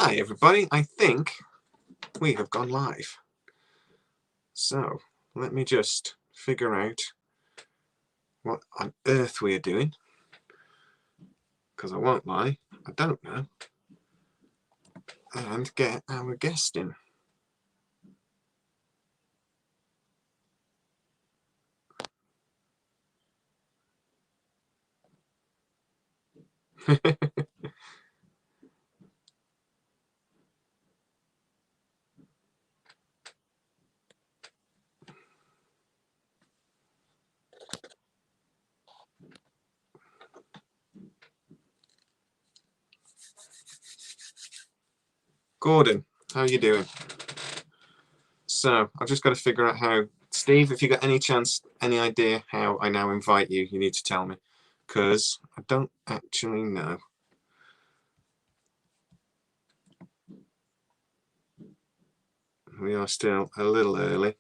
Hi everybody, I think we have gone live. So let me just figure out what on earth we are doing, because I won't lie, I don't know, and get our guest in. Gordon, how are you doing? So I've just got to figure out how. Steve, if you got any chance, any idea how I now invite you, you need to tell me, because I don't actually know. We are still a little early.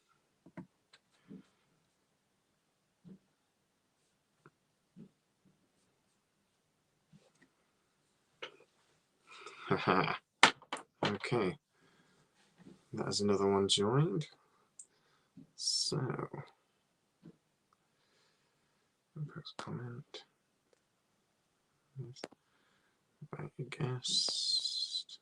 Haha. Okay. That's another one joined. So, post comment. Invite a guest.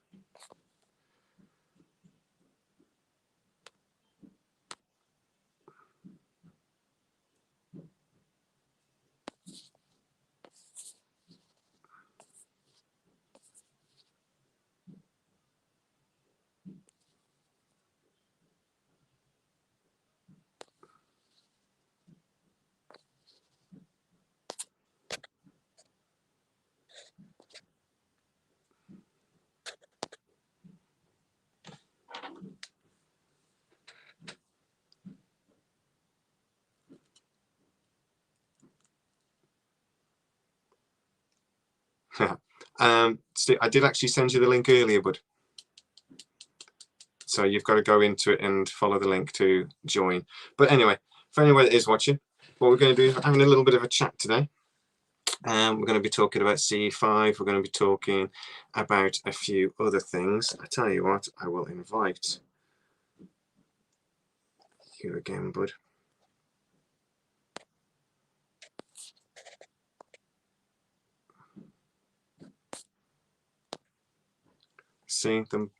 Steve, I did actually send you the link earlier, bud. So you've got to go into it and follow the link to join. But anyway, for anyone that is watching, what we're going to do is having a little bit of a chat today. We're going to be talking about CE5. We're going to be talking about a few other things. I tell you what, I will invite you again, bud. See, the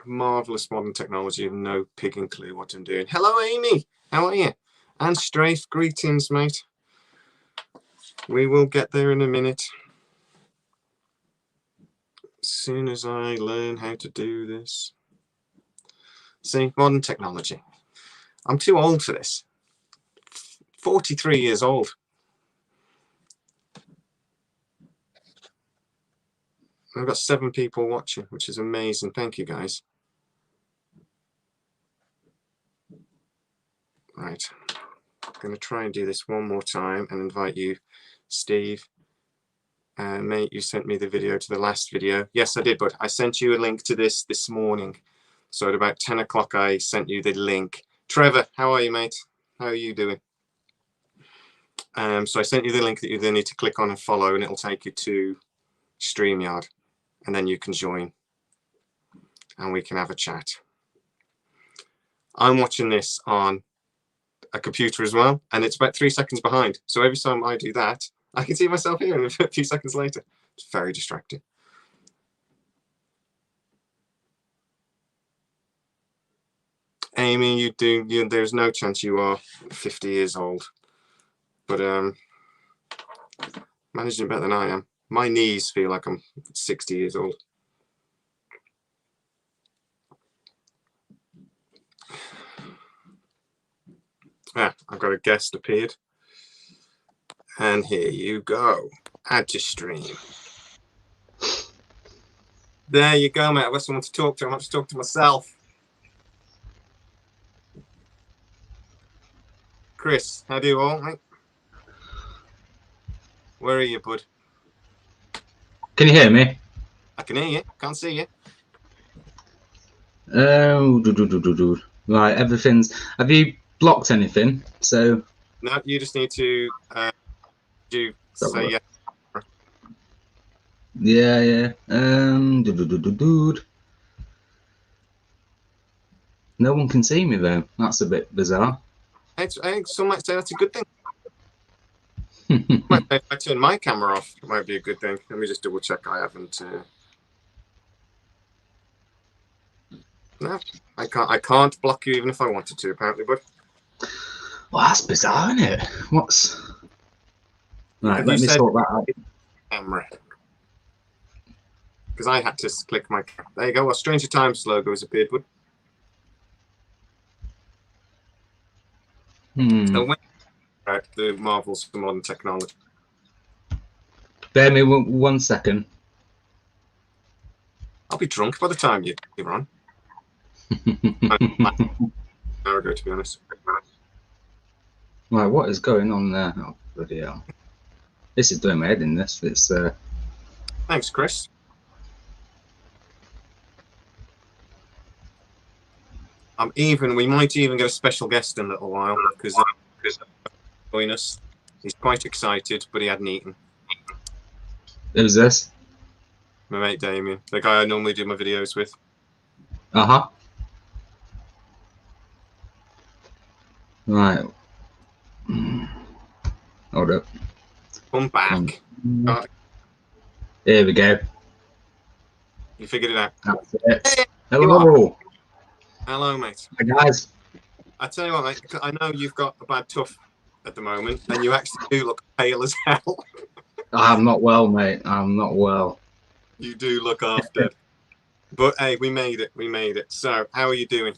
marvelous modern technology of no pigging clue what I'm doing. Hello, Amy. How are you? And Strafe, greetings, mate. We will get there in a minute. As soon as I learn how to do this. See, modern technology. I'm too old for this. 43 years old. I've got 7 people watching, which is amazing. Thank you, guys. Right. I'm going to try and do this one more time and invite you, Steve. Mate, you sent me the video to the last video. Yes, I did, but I sent you a link to this morning. So at about 10 o'clock, I sent you the link. Trevor, how are you, mate? How are you doing? So I sent you the link that you then need to click on and follow, and it'll take you to StreamYard. And then you can join and we can have a chat. I'm watching this on a computer as well, and it's about 3 seconds behind. So every time I do that, I can see myself here a few seconds later. It's very distracting. Amy, there's no chance you are 50 years old, but managing it better than I am. My knees feel like I'm 60 years old. Ah, I've got a guest appeared. And here you go. Add to stream. There you go, mate. I've got someone to talk to. I'm not just talking to myself. Chris, how do you all, mate? Where are you, bud? Can you hear me? I can hear you. Can't see you. Right, everything's. Have you blocked anything? So. No, you just need to say yes. Yeah. No one can see me though. That's a bit bizarre. I think some might say that's a good thing. If I turn my camera off, it might be a good thing. Let me just double check I haven't. No, I can't block you even if I wanted to, apparently, but. Well, that's bizarre, isn't it? What's... Right, Have let you me said- sort that out. Camera. Because I had to click my. There you go. Well, Stranger Times logo has appeared, but. So when, right, the marvels of modern technology. Bear me one second. I'll be drunk by the time you're on. An hour ago, to be honest. Right, what is going on there? Oh, bloody hell. This is doing my head in this. It's Thanks, Chris. We might even get a special guest in a little while because join us. He's quite excited, but he hadn't eaten. who's this? My mate Damien, the guy I normally do my videos with. Uh-huh. Right. Hold up. Come back. Here we go. You figured it out. That's it. Hey, Hello. Hello, mate. Hi, guys. I tell you what, mate. I know you've got a bad tough at the moment, and you actually do look pale as hell. I'm not well, mate. I'm not well. You do look half dead. But hey, we made it. We made it. So, how are you doing?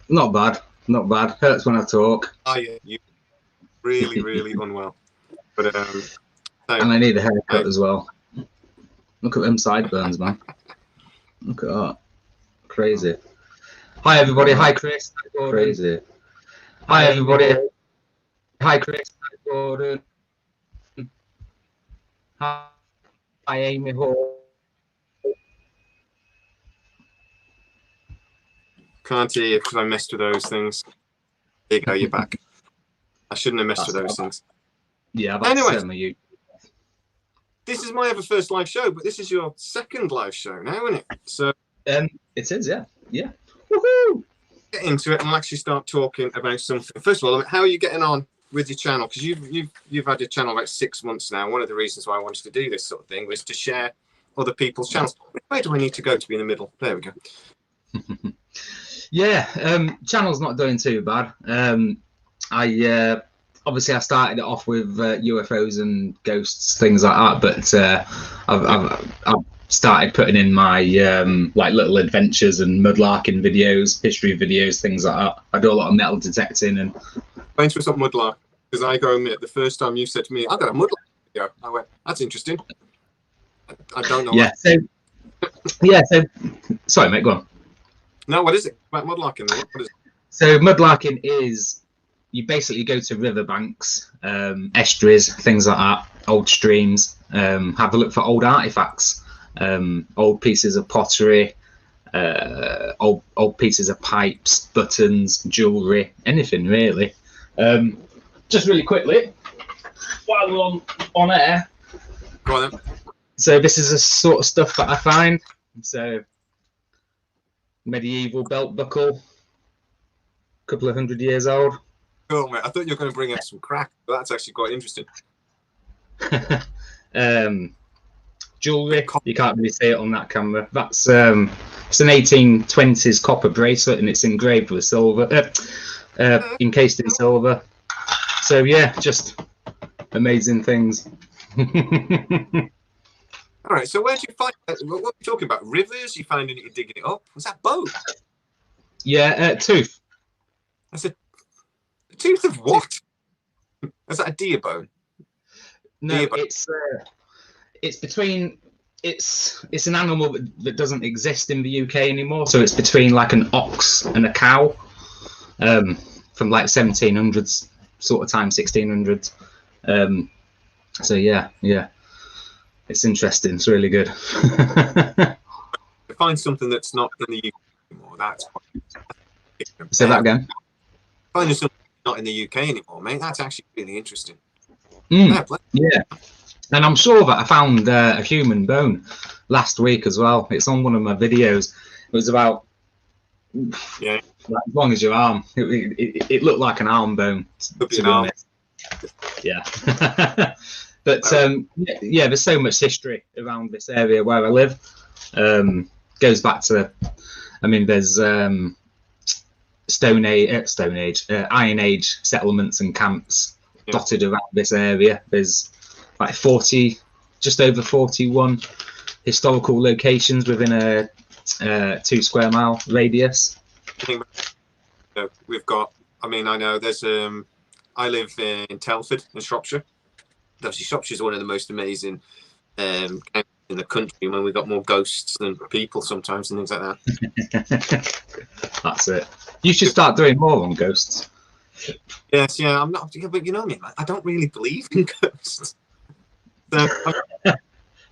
Not bad. Not bad. Hurts when I talk. Are you really, really unwell? But so, And I need a haircut as well. Look at them sideburns, man. Look at that. Crazy. Hi, everybody. Hi, Chris. Hi, Gordon. Crazy. Hi, everybody. Hi, Chris. Hi, Gordon. Hi, Amy Hall. can't hear you because I messed with those things. There you go. You're back. I shouldn't have messed with those things. Yeah, Anyway. This is my ever first live show, but this is your second live show now, isn't it? So it is, yeah. Yeah. Woohoo! Get into it and we'll actually start talking about something. First of all, how are you getting on with your channel? Because you've had your channel about 6 months now. One of the reasons why I wanted to do this sort of thing was to share other people's channels. Where do I need to go to be in the middle? There we go. Yeah, channel's not doing too bad. I obviously I started it off with UFOs and ghosts, things like that, but I've started putting in my like little adventures and mudlarking videos, history videos, things like that. I do a lot of metal detecting and. Thanks for some mudlark, because I go admit the first time you said to me, "I got a mudlark video," I went, "That's interesting." I don't know. Yeah. So sorry, mate. Go on. No, what is it about mudlarking? What is it? So mudlarking is you basically go to riverbanks, estuaries, things like that, old streams, have a look for old artifacts, old pieces of pottery, old pieces of pipes, buttons, jewellery, anything really. Just really quickly, while we're on air. Go on then. So this is the sort of stuff that I find. So medieval belt buckle, a couple of 100 years old. Cool, mate. I thought you were going to bring up some crack, but that's actually quite interesting. Jewellery, you can't really see it on that camera. That's it's an 1820s copper bracelet, and it's engraved with silver, encased in silver. So yeah, just amazing things. All right. So where do you find? What are you talking about? Rivers? You finding it? You're digging it up? Was that bone? Yeah, tooth. I said, tooth of what? Is that a deer bone? No, deer bone. It's between. It's an animal that doesn't exist in the UK anymore. So it's between like an ox and a cow, from like 1700s sort of time, 1600s. So yeah, it's interesting. It's really good. To find something that's not in the UK anymore, that's quite... Say that again. Finding something not in the UK anymore, mate, that's actually really interesting. Yeah, and I'm sure that I found a human bone last week as well. It's on one of my videos. It was about Yeah, like, as long as your arm. It looked like an arm bone, could be to an be arm. honest. Yeah. But yeah, there's so much history around this area where I live. Goes back to, I mean, there's Iron Age settlements and camps dotted around this area. There's like 40, just over 41 historical locations within a 2 square mile radius. I think we've got. I mean, I know there's. I live in Telford in Shropshire. Obviously, Shropshire is one of the most amazing counties in the country. When we've got more ghosts than people sometimes and things like that. That's it. You should start doing more on ghosts. Yes, yeah, I'm not. Yeah, but you know me, man, I don't really believe in ghosts. So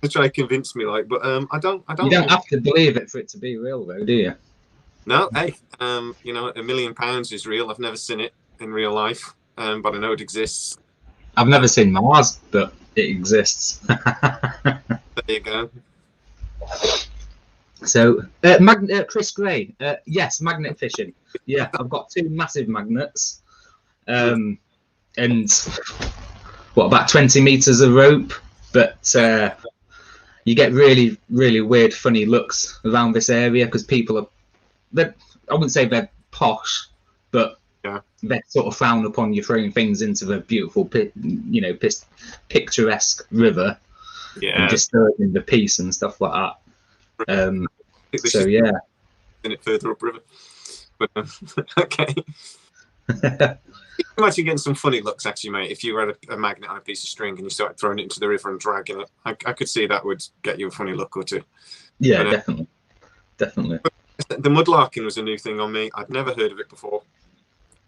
to try to convince me, like, but I don't. You don't have to believe it for it to be real, though, do you? No, hey, you know, £1 million is real. I've never seen it in real life, but I know it exists. I've never seen Mars, but it exists. There you go. So, Chris Gray, yes, magnet fishing. Yeah, I've got 2 massive magnets, and what, about 20 meters of rope. But you get really, really weird, funny looks around this area because people are, I wouldn't say they're posh, but they sort of frown upon you throwing things into the beautiful, picturesque river, and disturbing the peace and stuff like that. So yeah, in it further upriver. But okay. Imagine getting some funny looks, actually, mate. If you had a magnet on a piece of string and you started throwing it into the river and dragging it, I could see that would get you a funny look or two. Yeah, but, definitely. The mudlarking was a new thing on me. I'd never heard of it before.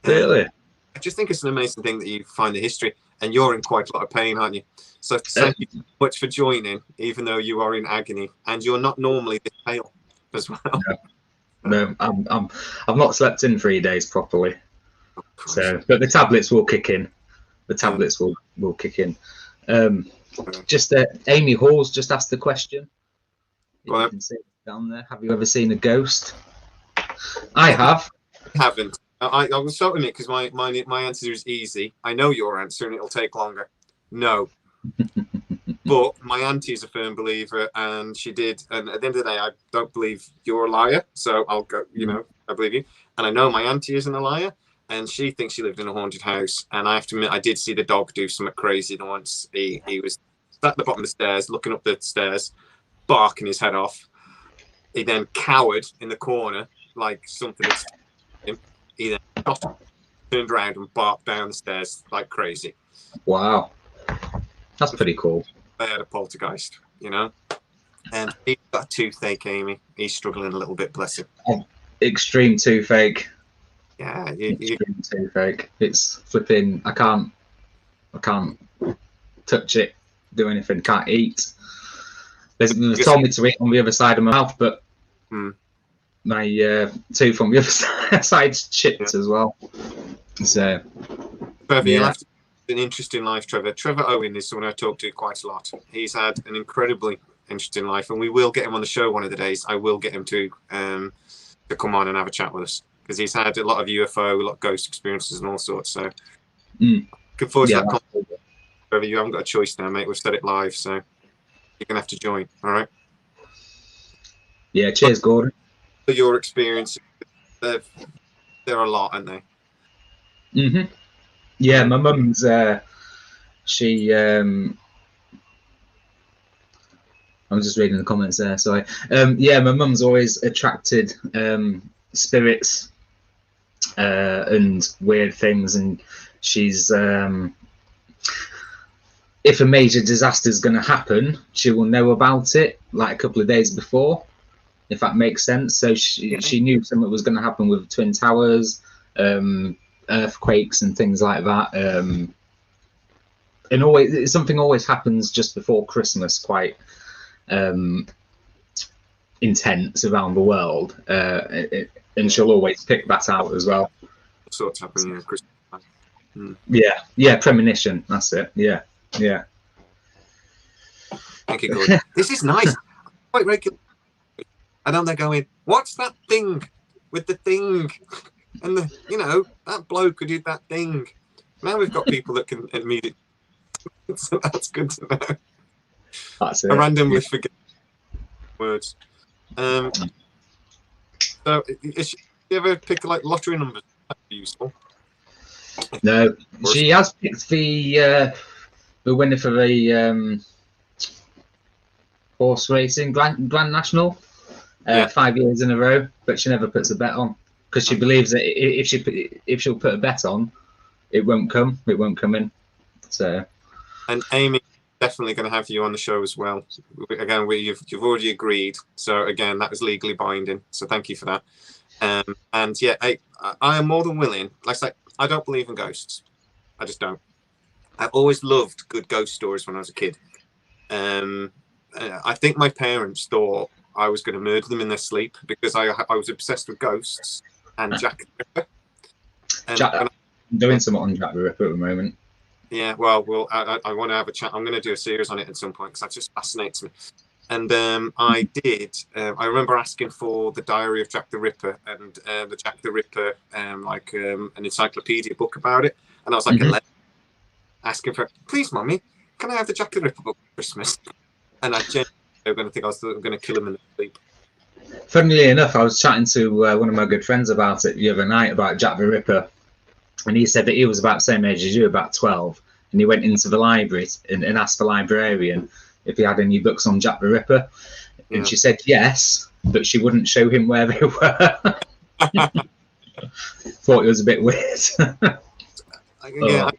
Really? I just think it's an amazing thing that you find the history, and you're in quite a lot of pain, aren't you? So thank you so much for joining, even though you are in agony, and you're not normally this pale as well. No, I've not slept in 3 days properly. So, but the tablets will kick in. The tablets will kick in. Just Amy Hall's just asked the question. Well, you can see it down there. Have you ever seen a ghost? I have. I haven't. I will start with it because my answer is easy. I know your answer, and it'll take longer. No. But my auntie is a firm believer, and she did. And at the end of the day, I don't believe you're a liar, so I'll go. You know, I believe you. And I know my auntie isn't a liar, and she thinks she lived in a haunted house. And I have to admit, I did see the dog do something crazy once. He was at the bottom of the stairs, looking up the stairs, barking his head off. He then cowered in the corner like something had him. He then turned around and barked down the stairs like crazy. Wow, that's pretty cool. They had a poltergeist, you know. And he's got a toothache, Amy. He's struggling a little bit, bless him. Extreme toothache. Yeah, extreme toothache. It's flipping. I can't touch it, do anything. Can't eat. They told me to eat on the other side of my mouth, but my tooth on the other side's chipped as well. So, Trevor, you'll have to an interesting life, Trevor. Trevor Owen is someone I talk to quite a lot. He's had an incredibly interesting life, and we will get him on the show one of the days. I will get him to come on and have a chat with us because he's had a lot of UFO, a lot of ghost experiences, and all sorts. So, looking forward to that. Trevor, you haven't got a choice now, mate. We've said it live, so you're gonna have to join. All right. Yeah. Cheers, Gordon. For your experience, they're a lot, aren't they? Yeah, my mum's she I'm just reading the comments there, sorry. Yeah, my mum's always attracted spirits and weird things, and she's if a major disaster is going to happen, she will know about it like a couple of days before, if that makes sense. So she knew something was going to happen with Twin Towers, earthquakes and things like that, and always something always happens just before Christmas, quite intense around the world, and she'll always pick that out as well. Sort of happening at Christmas time. Yeah, premonition, that's it. Yeah. Thank you, Gordon. This is nice. Quite regular. And then they're going, what's that thing? with the thing, and that bloke who did that thing. Now we've got people that can immediately. So that's good to know. That's it. I randomly forget words. So, is you ever pick like lottery numbers? That'd be useful. No, she has picked the winner for the horse racing Grand National 5 years in a row, but she never puts a bet on because she believes that if she'll put a bet on, it won't come in. So, and Amy, definitely going to have you on the show as well. Again, you've already agreed, so again that was legally binding. So thank you for that. And yeah, I am more than willing. Like I say, I don't believe in ghosts. I just don't. I've always loved good ghost stories when I was a kid. I think my parents thought I was going to murder them in their sleep because I was obsessed with ghosts and Jack the Ripper. I'm doing something on Jack the Ripper at the moment. Yeah, well, I want to have a chat. I'm going to do a series on it at some point because that just fascinates me. And I remember asking for the Diary of Jack the Ripper and the Jack the Ripper, an encyclopedia book about it. And I was like 11, asking for, please, Mummy, can I have the Jack the Ripper book for Christmas? And I genuinely was going to think I was going to kill him in sleep. Funnily enough, I was chatting to one of my good friends about it the other night, about Jack the Ripper. And he said that he was about the same age as you, about 12. And he went into the library and asked the librarian if he had any books on Jack the Ripper. And she said yes, but she wouldn't show him where they were. Thought it was a bit weird. I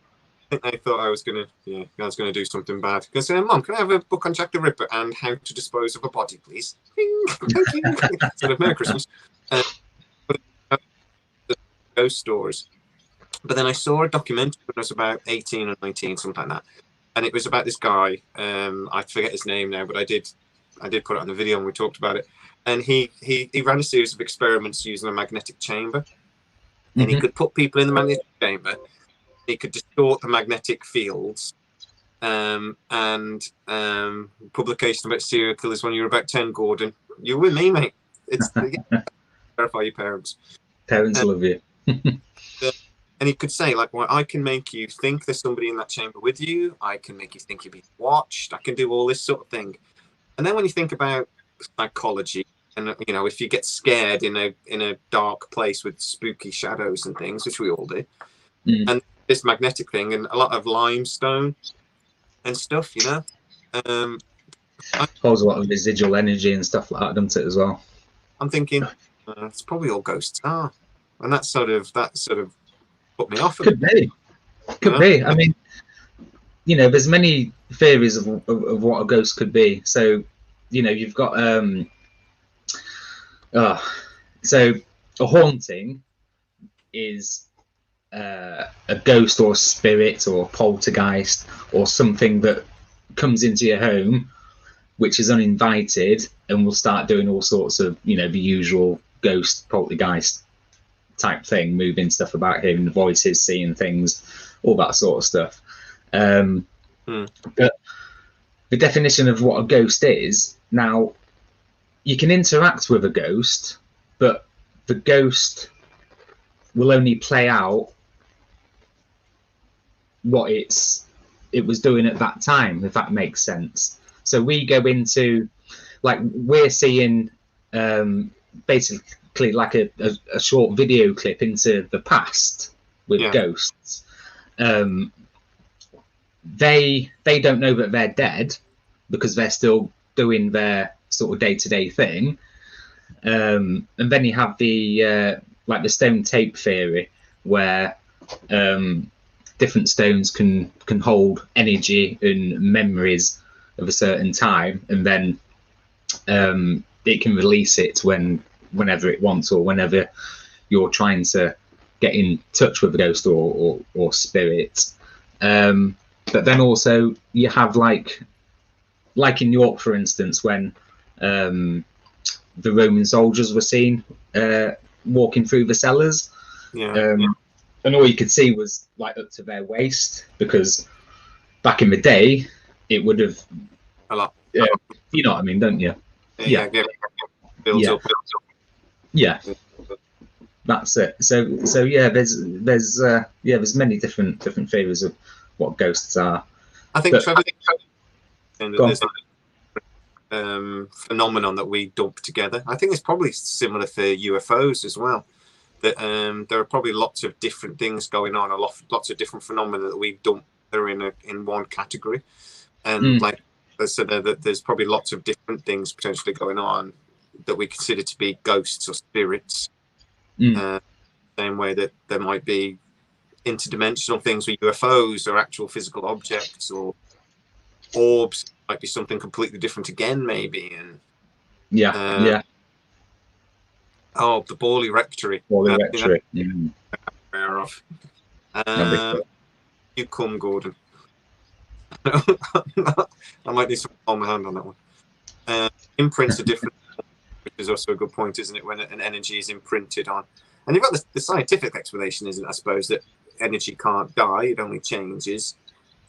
think they thought I was going to do something bad. Because, Mom, can I have a book on Jack the Ripper and how to dispose of a body, please? Thank you. Sort of Merry Christmas. Ghost stories. But then I saw a documentary when I was about 18 or 19, something like that. And it was about this guy. I forget his name now, but I did put it on the video and we talked about it. And he ran a series of experiments using a magnetic chamber. And he could put people in the magnetic chamber. He could distort the magnetic fields. And publication about serial killers when you were about 10, Gordon. You're with me, mate. It's verify your parents. Parents love you. And he could say, like, well, I can make you think there's somebody in that chamber with you. I can make you think you're being watched. I can do all this sort of thing. And then when you think about psychology, and if you get scared in a dark place with spooky shadows and things, which we all do, and this magnetic thing and a lot of limestone and stuff, holds a lot of residual energy and stuff like that, doesn't it, as well? I'm thinking it's probably all ghosts are, and that sort of put me off. Could be. I mean, there's many theories of what a ghost could be. So, you've got so a haunting is a ghost or a spirit or a poltergeist or something that comes into your home, which is uninvited and will start doing all sorts of, the usual ghost poltergeist type thing, moving stuff about, hearing the voices, seeing things, all that sort of stuff. But the definition of what a ghost is, now you can interact with a ghost, but the ghost will only play out what it was doing at that time, if that makes sense. So we go into, like, we're seeing basically like a short video clip into the past with ghosts. They don't know that they're dead because they're still doing their sort of day-to-day thing. And then you have the like the stone tape theory, where different stones can hold energy and memories of a certain time, and then it can release it whenever it wants, or whenever you're trying to get in touch with a ghost or spirit. But then also you have like in York, for instance, when the Roman soldiers were seen walking through the cellars, and all you could see was like up to their waist, because back in the day it would have a lot. You know what I mean, don't you? Builds up. Yeah. That's it. So yeah, there's many different theories of what ghosts are. I think But Trevor saying that go on. there's phenomenon that we dump together. I think it's probably similar for UFOs as well. That there are probably lots of different things going on, lots of different phenomena that we dump there in one category, and like I said, that there's probably lots of different things potentially going on that we consider to be ghosts or spirits. Same way that there might be interdimensional things with UFOs or actual physical objects, or orbs might be something completely different again, maybe. And oh, the Borley Rectory. Borley Rectory. Aware of. You come, Gordon. I might need to hold my hand on that one. Imprints are different, which is also a good point, isn't it? When an energy is imprinted on, and you've got the scientific explanation, isn't it? I suppose that energy can't die; it only changes,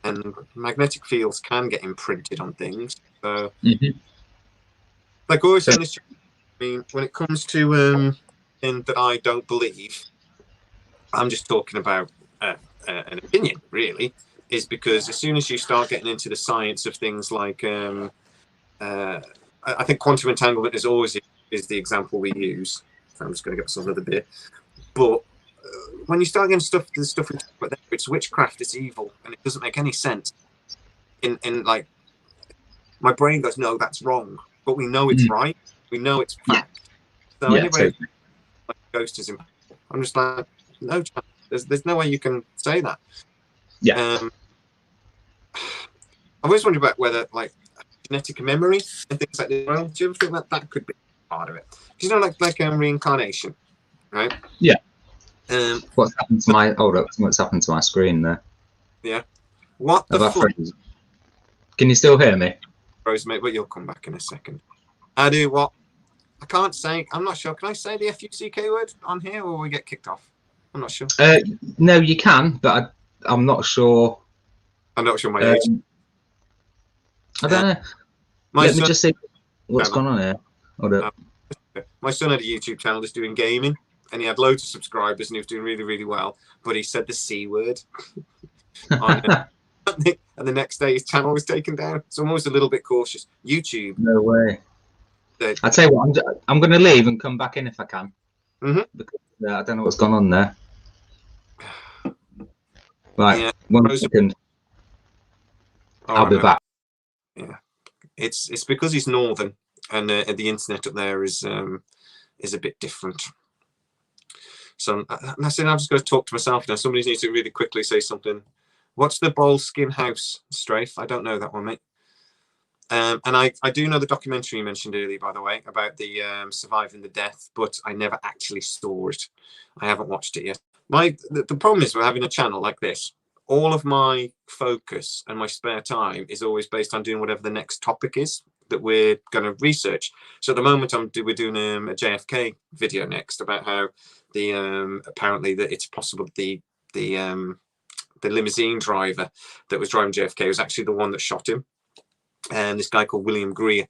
and magnetic fields can get imprinted on things. So, like always, I mean, when it comes to things that I don't believe, I'm just talking about an opinion, really. Is because as soon as you start getting into the science of things like, I think quantum entanglement is always the example we use. So I'm just going to get myself another beer. But when you start getting the stuff we talk about there, it's witchcraft, it's evil, and it doesn't make any sense. In like, my brain goes, no, that's wrong, but we know it's right. We know it's fact. So anyway, like ghost is impossible. I'm just like, no chance. There's no way you can say that. I've always wondered about whether, like, genetic memory and things like that. Well, do you ever think that could be part of it? Because you know, like reincarnation, right? Yeah. What's happened to my what's happened to my screen there? Yeah. What the fuck? Can you still hear me? Rose, mate, but you'll come back in a second. I do what? I can't say. I'm not sure. Can I say the F-U-C-K word on here, or will we get kicked off? I'm not sure. No, you can, but I'm not sure. I'm not sure my age. I don't know. Let me just see what's going on here. My son had a YouTube channel just doing gaming, and he had loads of subscribers, and he was doing really, really well. But he said the C word. And the next day, his channel was taken down. So I'm always a little bit cautious. YouTube. No way. I tell you what, I'm going to leave and come back in if I can. Because I don't know what's gone on there. Right, 1 second. I'll be back. Yeah, it's because he's northern, and the internet up there is a bit different. So I said I'm just going to talk to myself now. Somebody needs to really quickly say something. What's the Bold Skin House, Strafe? I don't know that one, mate. And I do know the documentary you mentioned earlier, by the way, about the surviving the death, but I never actually saw it. I haven't watched it yet. The problem is with having a channel like this, all of my focus and my spare time is always based on doing whatever the next topic is that we're going to research. So at the moment, we're doing a JFK video next about how the apparently that it's possible the limousine driver that was driving JFK was actually the one that shot him. And this guy called William Greer.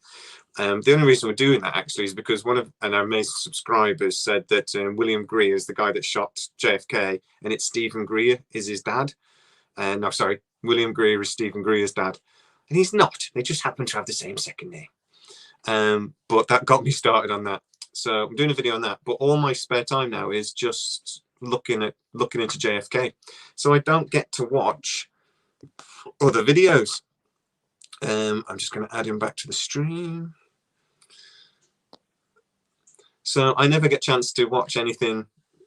The only reason we're doing that actually is because one of our amazing subscribers said that William Greer is the guy that shot JFK, and it's Stephen Greer is his dad. No, sorry, William Greer is Stephen Greer's dad, and he's not. They just happen to have the same second name. But that got me started on that. So I'm doing a video on that. But all my spare time now is just looking into JFK. So I don't get to watch other videos. I'm just going to add him back to the stream. So I never get a chance to watch anything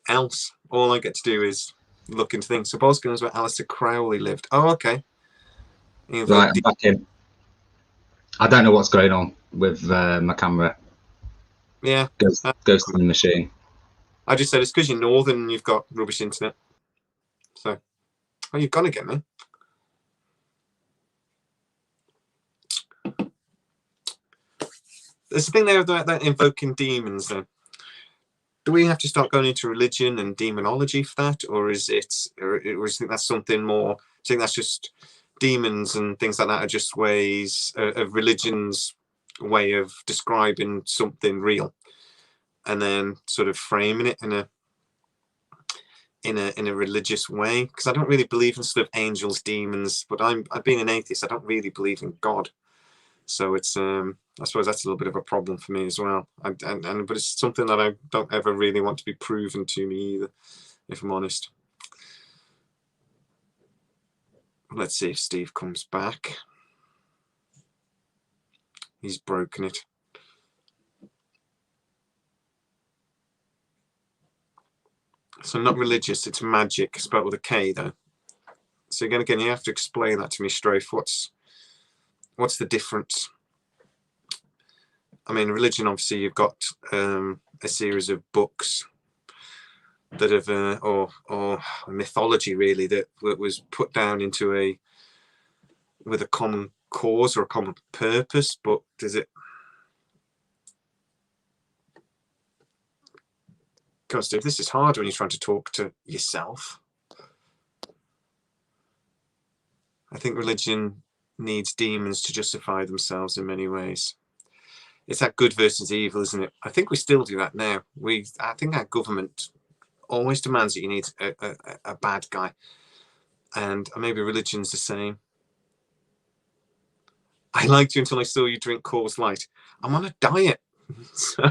else. All I get to do is look into things. So Bolskine is where Alistair Crowley lived. Oh, okay. Right, I'm back in. I don't know what's going on with my camera. Yeah. Goes to the machine. I just said it's because you're northern and you've got rubbish internet. So, oh, you've gone again, man. There's a thing there about that invoking demons, though. Do we have to start going into religion and demonology for that, or is it, or do you think that's something more? Do you think that's just demons and things like that are just ways of religion's way of describing something real, and then sort of framing it in a in a religious way, because I don't really believe in sort of angels, demons. But I've been an atheist. I don't really believe in God. So it's I suppose that's a little bit of a problem for me as well. But it's something that I don't ever really want to be proven to me either, if I'm honest. Let's see if Steve comes back. He's broken it. So not religious, it's magic, spelled with a K though. So again, you have to explain that to me, Strafe. What's the difference? I mean, religion, obviously, you've got a series of books that have, or mythology really, that was put down into with a common cause or a common purpose. But does it? God, Steve, this is hard when you're trying to talk to yourself. I think religion needs demons to justify themselves in many ways. It's that good versus evil, isn't it? I think we still do that now. I think our government always demands that you need a bad guy, and maybe religion's the same. I liked you until I saw you drink Coors Light. I'm on a diet, so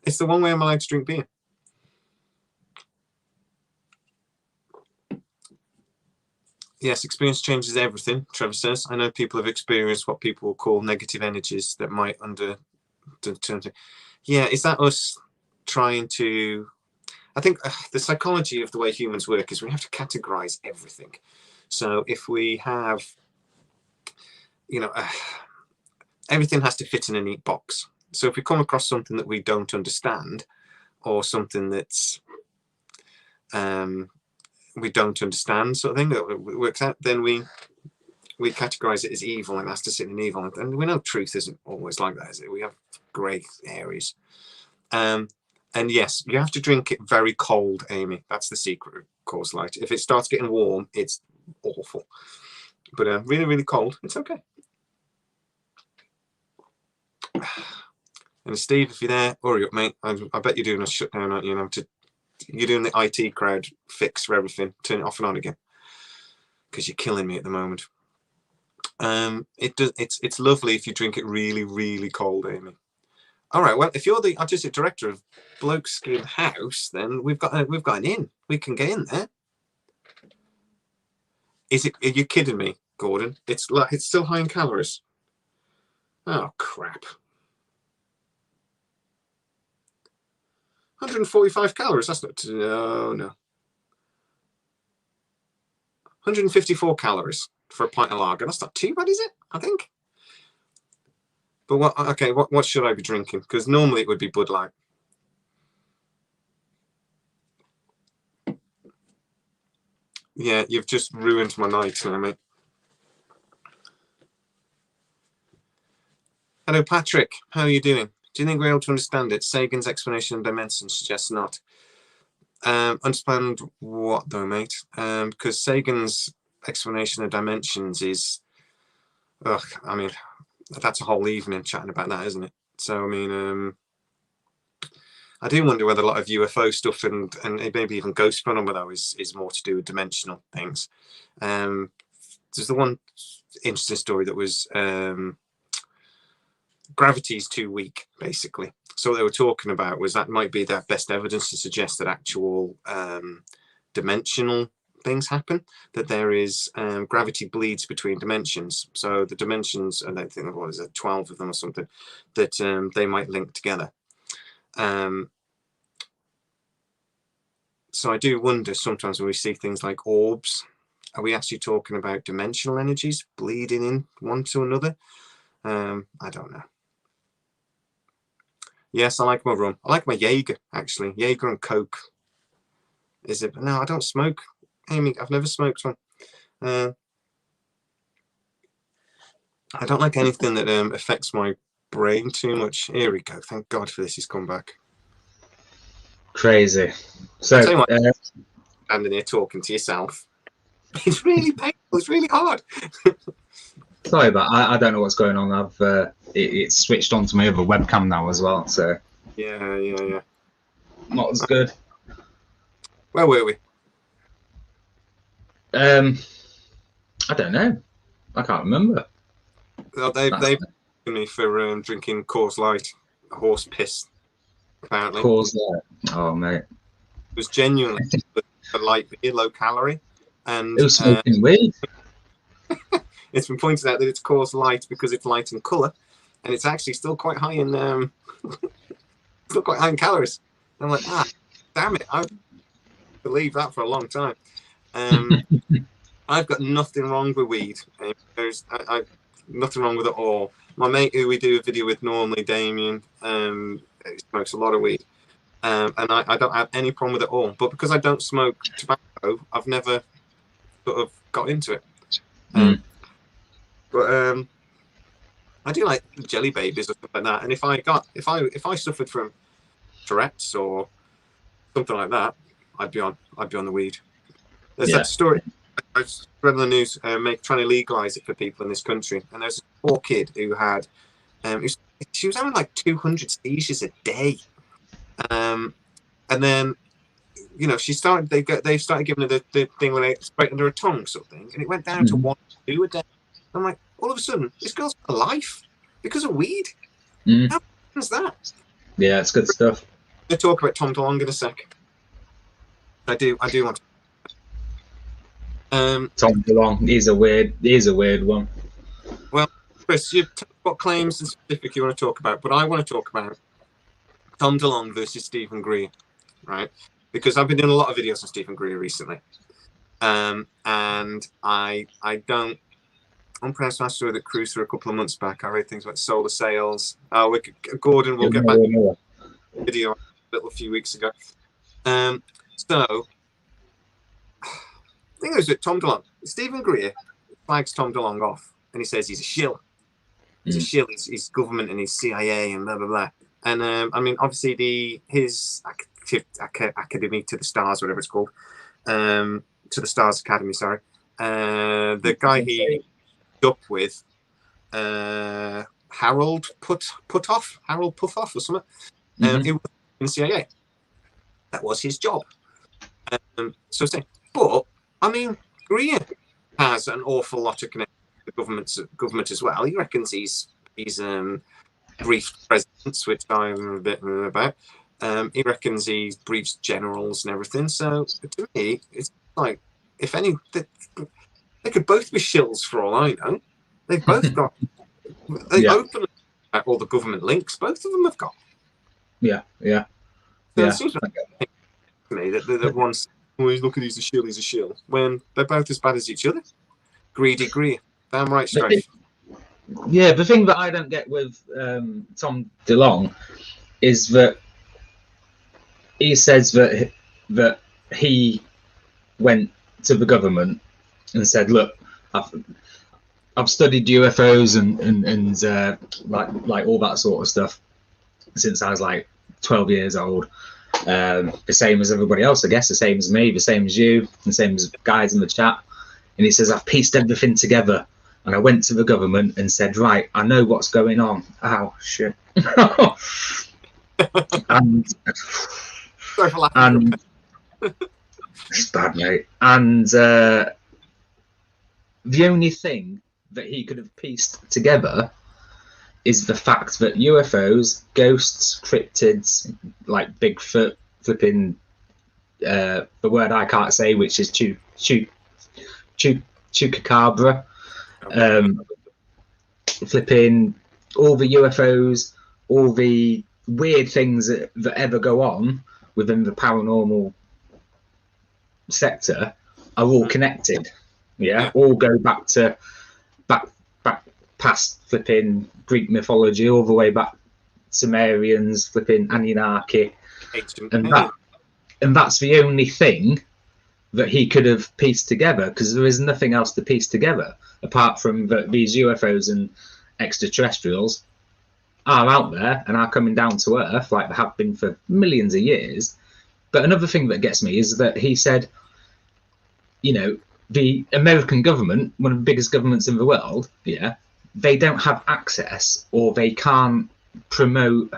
it's the one way I'm allowed to drink beer. Yes, experience changes everything, Trevor says. I know people have experienced what people will call negative energies that might turn to. Yeah, is that us trying to... I think the psychology of the way humans work is we have to categorize everything. So if we have, everything has to fit in a neat box. So if we come across something that we don't understand, or something that's... we don't understand, sort of thing that works out, then we categorize it as evil, and has to sit in evil. And we know truth isn't always like that, is it? We have grey areas. And yes, you have to drink it very cold, Amy. That's the secret of Coors Light. If it starts getting warm, it's awful. But really, really cold, it's okay. And Steve, if you're there, hurry up, mate. I bet you're doing a shutdown, aren't you? You're doing the IT crowd fix for everything. Turn it off and on again, because you're killing me at the moment. It's lovely if you drink it really, really cold, Amy. All right. Well, if you're the artistic director of Bloke Skin House, then we've got an in. We can get in there. Are you kidding me, Gordon? It's still high in calories. Oh crap. 145 calories. That's not. No. 154 calories for a pint of lager. That's not too bad, is it? I think. But what should I be drinking? Because normally it would be Bud Light. Yeah, you've just ruined my night now, mate. Hello, Patrick. How are you doing? Do you think we're able to understand it? Sagan's explanation of dimensions suggests not. Understand what though, mate? Because Sagan's explanation of dimensions is... I mean, that's a whole evening chatting about that, isn't it? So, I mean, I do wonder whether a lot of UFO stuff and maybe even ghost phenomena is more to do with dimensional things. There's the one interesting story that was... gravity's too weak, basically. So what they were talking about was that might be their best evidence to suggest that actual dimensional things happen, that there is gravity bleeds between dimensions. So the dimensions, I don't think, what is it, 12 of them or something, that they might link together. So I do wonder sometimes when we see things like orbs, are we actually talking about dimensional energies bleeding in one to another? I don't know. Yes, I like my rum. I like my Jaeger, actually. Jaeger and Coke. Is it? No, I don't smoke. Amy, I've never smoked one. I don't like anything that affects my brain too much. Here we go. Thank God for this. He's come back. Crazy. So, standing here talking to yourself. It's really painful. It's really hard. Sorry, but I don't know what's going on. I've it's switched on to my other webcam now as well. So yeah. Not as good. Where were we? I don't know. I can't remember. Well, they've me for drinking Coors Light, horse piss. Apparently, Coors Light. Oh mate, it was genuinely a light beer, low calorie, and it was smoking weed. It's been pointed out that it's Coors Light because it's light in colour, and it's actually still quite high in calories. And I'm like, damn it! I believe that for a long time. I've got nothing wrong with weed. There's nothing wrong with it all. My mate, who we do a video with normally, Damien, smokes a lot of weed, and I don't have any problem with it all. But because I don't smoke tobacco, I've never sort of got into it. But I do like jelly babies or stuff like that. And if I suffered from Tourette's or something like that, I'd be on the weed. There's that story I read on the news, trying to legalize it for people in this country. And there's a poor kid who had, she was having like 200 seizures a day, and then, you know, they started giving her the thing where they sprayed under her tongue, sort of thing, and it went down to 1 or 2 a day. I'm like, all of a sudden, this girl's got a life because of weed. How is that? Yeah, it's good stuff. We'll talk about Tom DeLonge in a sec. I do want to. Tom DeLonge is a weird one. Well, Chris, you've got claims and specific you want to talk about, but I want to talk about Tom DeLonge versus Stephen Greer, right? Because I've been doing a lot of videos on Stephen Greer recently, and I don't. Unpronounced last story that cruised through a couple of months back. I read things about solar sails. Gordon will get back to the video a few weeks ago. So the thing is that Tom DeLonge, Stephen Greer flags Tom DeLonge off, and he says he's a shill. He's a shill. He's government and he's CIA and blah blah blah. And I mean, obviously his Academy to the Stars, whatever it's called, to the Stars Academy. Sorry, the guy he up with, Harold Puthoff or something. It was in the CIA. That was his job. So saying, but I mean, Greer has an awful lot of connection with the government as well. He reckons he's briefed presidents, which I'm a bit about. He reckons he briefs generals and everything. So to me, it's like, if any, they could both be shills for all I know. They've both got. They open all the government links. Both of them have got. Yeah. So it seems like to me that one's always look at he's a shill when they're both as bad as each other. Greedy Greer, damn right straight. Yeah, the thing that I don't get with Tom DeLonge is that he says that he went to the government and said, "Look, I've studied UFOs and like all that sort of stuff since I was like 12 years old. The same as everybody else, I guess. The same as me, the same as you, the same as guys in the chat." And he says, "I've pieced everything together, and I went to the government and said, right, I know what's going on." Ow, shit. and it's bad, mate. And the only thing that he could have pieced together is the fact that UFOs, ghosts, cryptids, like Bigfoot, flipping the word I can't say, which is chupacabra, flipping all the UFOs, all the weird things that ever go on within the paranormal sector are all connected. All go back past flipping Greek mythology, all the way back Sumerians, flipping Anunnaki, and that's the only thing that he could have pieced together, because there is nothing else to piece together apart from that these UFOs and extraterrestrials are out there and are coming down to Earth like they have been for millions of years. But another thing that gets me is that he said, you know, the American government, one of the biggest governments in the world, they don't have access, or they can't promote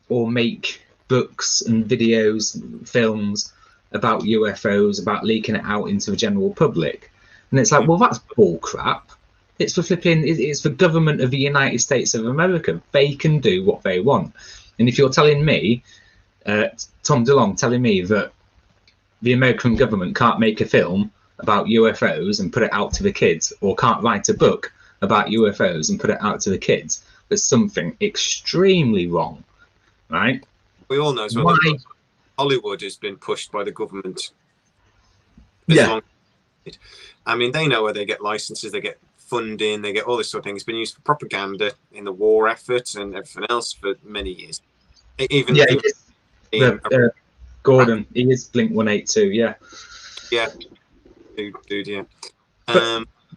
or make books and videos, films about UFOs, about leaking it out into the general public. And it's like, well, that's bull crap. It's for it's the government of the United States of America. They can do what they want. And if you're telling me, Tom DeLonge telling me that the American government can't make a film about UFOs and put it out to the kids, or can't write a book about UFOs and put it out to the kids, there's something extremely wrong, right? We all know as well. Why? Hollywood has been pushed by the government. Yeah. I mean, they know where they get licenses, they get funding, they get all this sort of thing. It's been used for propaganda in the war effort and everything else for many years. Even Gordon, he is Blink 182, yeah. Yeah, dude, yeah.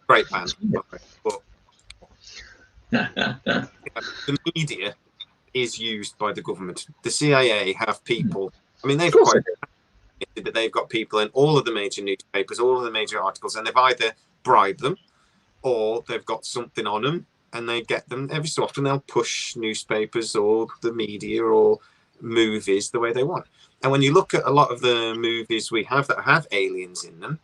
Great band. But the media is used by the government. The CIA have people. I mean, they've quite admitted that they've got people in all of the major newspapers, all of the major articles, and they've either bribed them or they've got something on them, and they get them every so often. They'll push newspapers or the media or movies the way they want. And when you look at a lot of the movies we have that have aliens in them,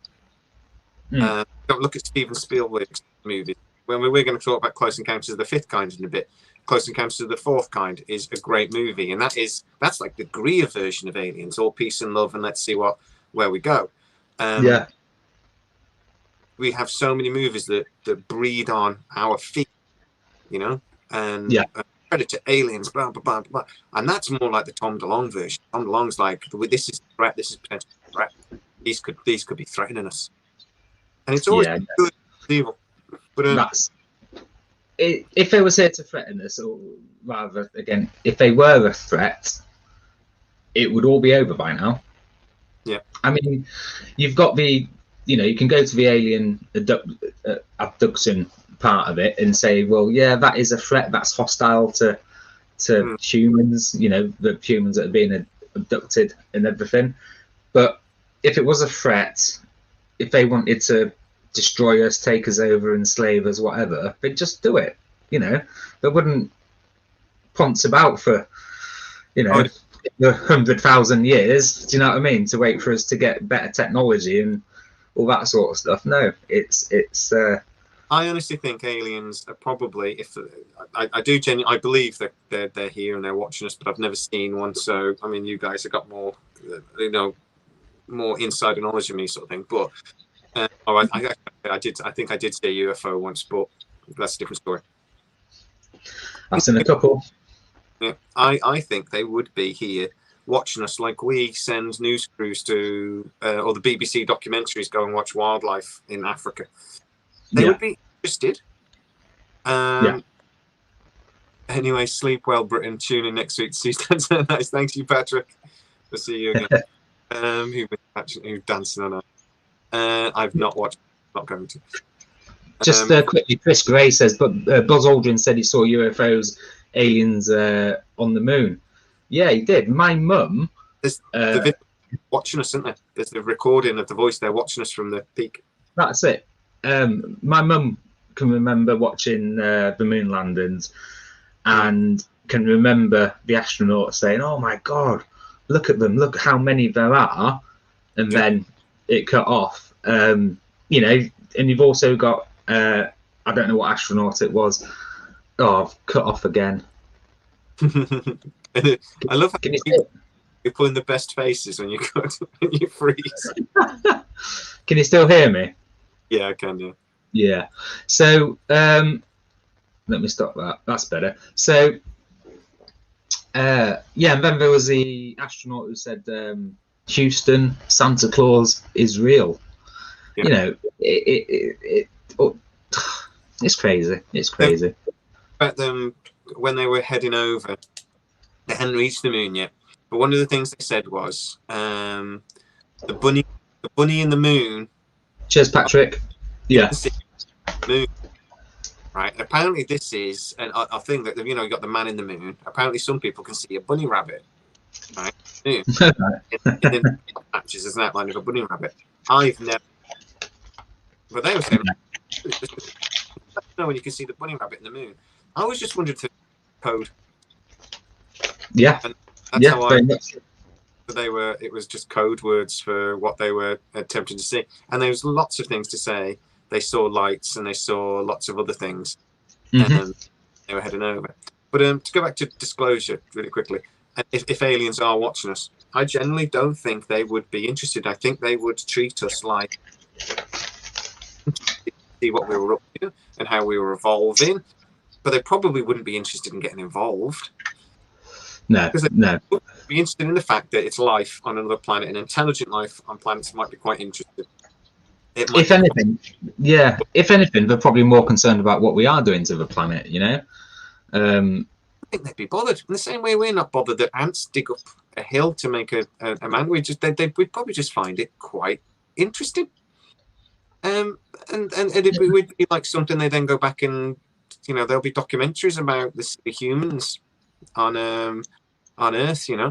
don't look at Steven Spielberg's movies. When we're going to talk about Close Encounters of the Fifth Kind in a bit, Close Encounters of the Fourth Kind is a great movie, and that's like the Greer version of Aliens, all peace and love, and let's see where we go. We have so many movies that breed on our feet, you know, and Predator, Aliens, blah blah blah blah, and that's more like the Tom DeLonge version. Tom DeLonge's like, this is a threat, this is potential threat. These could be threatening us, and it's always good, evil. But if they was here to threaten us, or rather, again, if they were a threat, it would all be over by now. Yeah, I mean, you've got you can go to the alien abduction part of it and say, well, yeah, that is a threat. That's hostile to humans. You know, the humans that are being abducted and everything. But if it was a threat, if they wanted to destroy us, take us over, enslave us, whatever, they'd just do it. You know, they wouldn't ponce about for 100,000 years. Do you know what I mean? To wait for us to get better technology and all that sort of stuff. No, it's. I honestly think aliens are probably, I do genuinely, I believe that they're here and they're watching us, but I've never seen one. So I mean, you guys have got more, more insider knowledge of me, sort of thing. But I think I did see a UFO once, but that's a different story. I've seen a couple. Yeah, I think they would be here watching us, like we send news crews to, or the BBC documentaries go and watch wildlife in Africa. They would be interested. Anyway, sleep well, Britain. Tune in next week to see Stanton. Nice. Thanks you, Patrick. We'll see you again. Who's dancing on that? I've not watched. Not going to. Just quickly, Chris Gray says, but Buzz Aldrin said he saw UFOs, aliens on the moon. Yeah, he did. My mum. There's the video watching us, isn't there? There's the recording of the voice. They're watching us from the peak. That's it. My mum can remember watching the moon landings and can remember the astronauts saying, "Oh my God, look at them! Look how many there are," and then it cut off. And you've also got I don't know what astronaut it was. Oh, I've cut off again. I love how you're pulling the best faces when you freeze. Can you still hear me? Yeah, I can. Yeah. Yeah. So let me stop that. That's better. So and then there was the astronaut who said, "Houston, Santa Claus is real." Yeah. It's crazy. It's crazy. About them when they were heading over, they hadn't reached the moon yet. But one of the things they said was the bunny in the moon. Cheers, Patrick. Yeah. Moon. Right. Apparently, this is a thing that you got the man in the moon. Apparently, some people can see a bunny rabbit. Right. In the patches, there's an outline of a bunny rabbit. I've never. But they were saying, when you can see the bunny rabbit in the moon. I was just wondering if code. Yeah. And that's how it was just code words for what they were attempting to see. And there was lots of things to say. They saw lights and they saw lots of other things. Mhm. They were heading over. But to go back to disclosure really quickly, if aliens are watching us, I generally don't think they would be interested. I think they would treat us like see what we were up to and how we were evolving, but they probably wouldn't be interested in getting involved. No, no. Be interested in the fact that it's life on another planet, and intelligent life on planets might be quite interesting. If anything, yeah. If anything, they're probably more concerned about what we are doing to the planet. You know. I think they'd be bothered in the same way we're not bothered that ants dig up a hill to make a man. We'd probably just find it quite interesting. And it would be like something they then go back and there'll be documentaries about the humans on Earth, so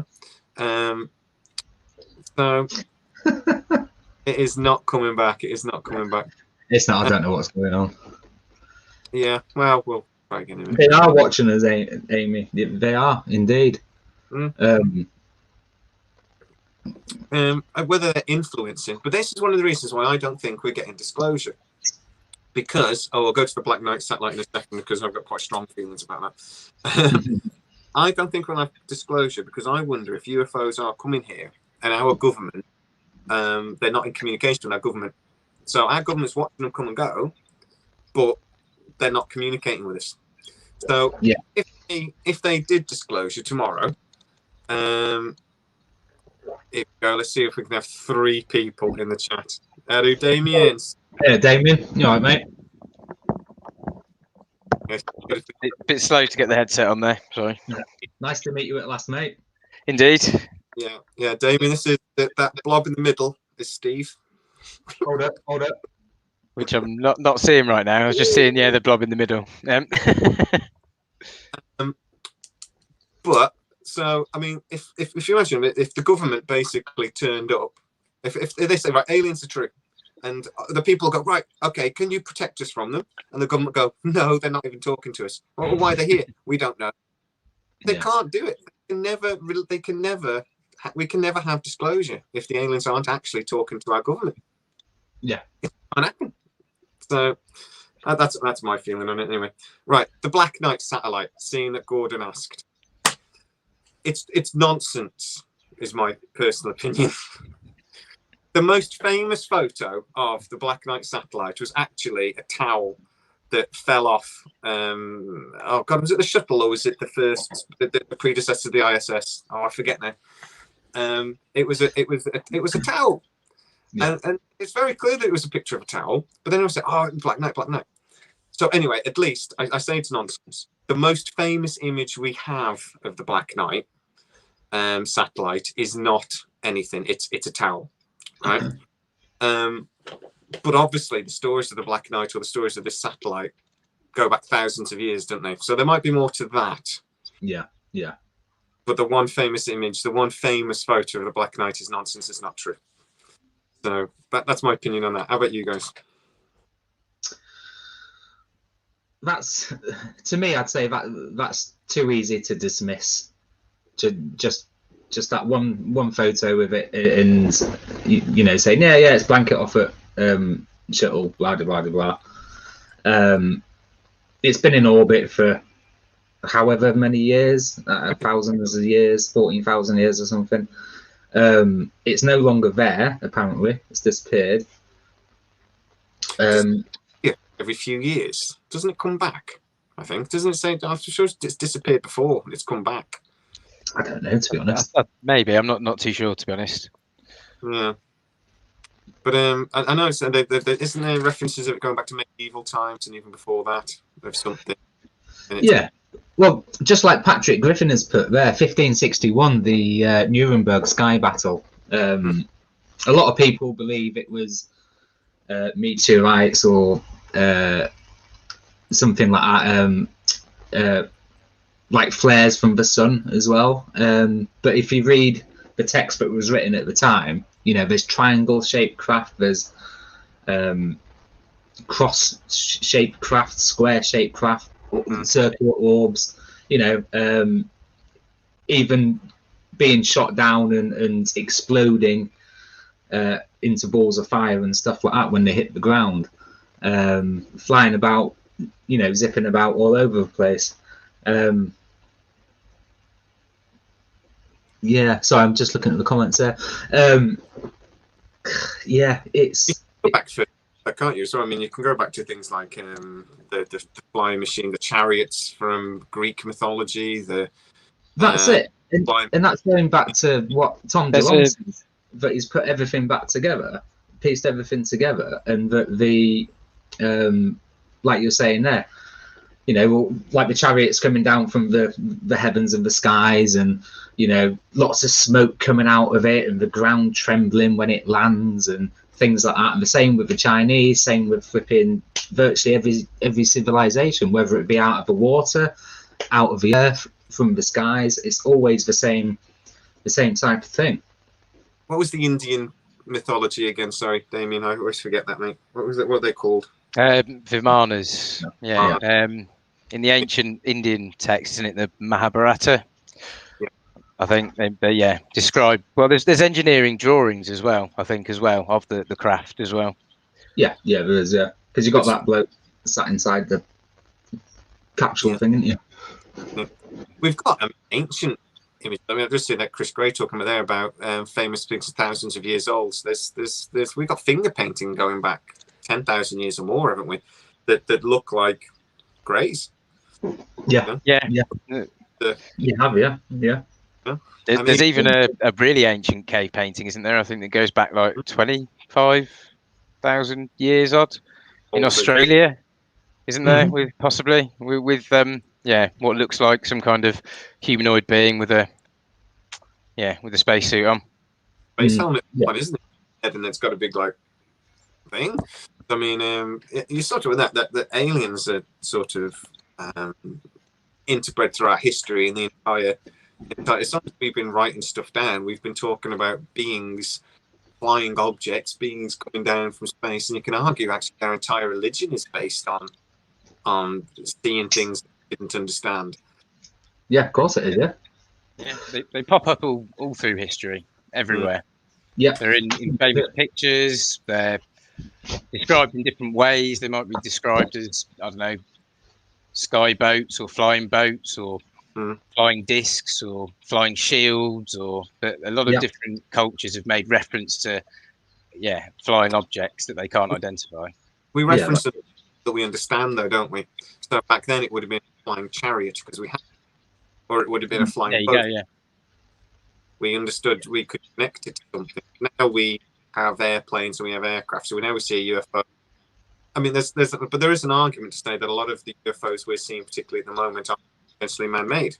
it is not coming back. It is not coming back. It's not. I don't know what's going on. Yeah, well, we'll try again. Anyway. They are watching us, Amy. They are indeed. Whether they're influencing, but this is one of the reasons why I don't think we're getting disclosure. Because I'll go to the Black Knight satellite in a second because I've got quite strong feelings about that. I don't think we'll have disclosure because I wonder if UFOs are coming here and our government, they're not in communication with our government. So our government's watching them come and go, but they're not communicating with us. So yeah, if they did disclosure tomorrow, let's see if we can have 3 people in the chat. Hello, Damien. Yeah, Damien, you all right, mate? Yes, A bit slow to get the headset on there. Sorry. Yeah. Nice to meet you at last, mate. Indeed. Yeah, Damien. This is that blob in the middle is Steve. Hold up. Which I'm not seeing right now. I was just seeing the blob in the middle. But so I mean, if you imagine if the government basically turned up, if they say right, aliens are true. And the people go, right, okay, can you protect us from them? And the government go, no, they're not even talking to us. Well, why are they here? We don't know. They can't do it. We can never have disclosure if the aliens aren't actually talking to our government. Yeah. It's not happening. So that's my feeling on it anyway. Right, the Black Knight satellite, seeing that Gordon asked. It's nonsense, is my personal opinion. The most famous photo of the Black Knight satellite was actually a towel that fell off. Oh God, was it the shuttle or was it the predecessor to the ISS? Oh, I forget now. It was a towel, and it's very clear that it was a picture of a towel. But then I said, oh, Black Knight. So anyway, at least I say it's nonsense. The most famous image we have of the Black Knight satellite is not anything. It's a towel. Right, but obviously the stories of the Black Knight or the stories of this satellite go back thousands of years, don't they? So there might be more to that. Yeah. But the one famous image, the one famous photo of the Black Knight is nonsense. It's not true. So that's my opinion on that. How about you guys? That's, to me, I'd say that's too easy to dismiss. To just that one photo with it and saying yeah it's blanket off at shuttle blah blah blah blah. It's been in orbit for however many years, thousands of years, 14,000 years or something. It's no longer there, apparently. It's disappeared. Every few years, doesn't it come back? I think, doesn't it say after sure it's disappeared before it's come back? I don't know, to be honest. Maybe I'm not too sure, to be honest. Yeah, but I know isn't there references of it going back to medieval times and even before that of something? Yeah, well, just like Patrick Griffin has put there, 1561, the Nuremberg sky battle. A lot of people believe it was meteorites or something like that. Like flares from the sun as well. But if you read the text that was written at the time, there's triangle-shaped craft, there's cross-shaped craft, square-shaped craft, circular orbs. Even being shot down and exploding into balls of fire and stuff like that when they hit the ground, flying about, you know, zipping about all over the place. Yeah, sorry, I'm just looking at the comments there. Yeah, it's Go back to that, can't you? So I mean, you can go back to things like the flying machine, the chariots from Greek mythology. That's it, and that's going back to what Tom DeLonge says, that he's put everything back together, pieced everything together, and that the like you're saying there, you know, like the chariots coming down from the heavens and the skies, and you know, lots of smoke coming out of it, and the ground trembling when it lands, and things like that. And the same with the Chinese, same with flipping virtually every civilization, whether it be out of the water, out of the earth, from the skies. It's always the same type of thing. What was the Indian mythology again? Sorry, Damien, I always forget that, mate. What was it? What are they called? Vimanas. Yeah. In the ancient Indian text, isn't it the Mahabharata? Yeah. I think they describe. Well, there's engineering drawings as well. I think as well of the craft as well. Yeah, there is. Yeah, because you got that bloke sat inside the capsule thing, didn't you? Yeah. We've got an ancient image. I mean, I've just seen that Chris Gray talking about there about famous things thousands of years old. So we've got finger painting going back 10,000 years or more, haven't we? That look like Grays. Yeah. You have, yeah. There's even a really ancient cave painting, isn't there? I think that goes back like 25,000 years odd in Australia, isn't there? With possibly with what looks like some kind of humanoid being with a spacesuit on. Space helmet, isn't it? And it's got a big like thing. I mean, you sort of with that aliens are sort of interbred through our history and the entire. It's not that we've been writing stuff down. We've been talking about beings, flying objects, beings coming down from space, and you can argue actually our entire religion is based on seeing things we didn't understand. Yeah, of course it is. Yeah. They pop up all through history, everywhere. Yeah, they're in famous pictures. They're described in different ways. They might be described as, I don't know, sky boats or flying boats or flying discs or flying shields, but a lot of different cultures have made reference to flying objects that they can't identify. We reference them that we understand, though, don't we? So back then it would have been a flying chariot because we had, or it would have been a flying boat. We understood we could connect it to something. Now we have airplanes and we have aircraft, so now we see a UFO. I mean, but there is an argument to say that a lot of the UFOs we're seeing, particularly at the moment, are potentially man-made.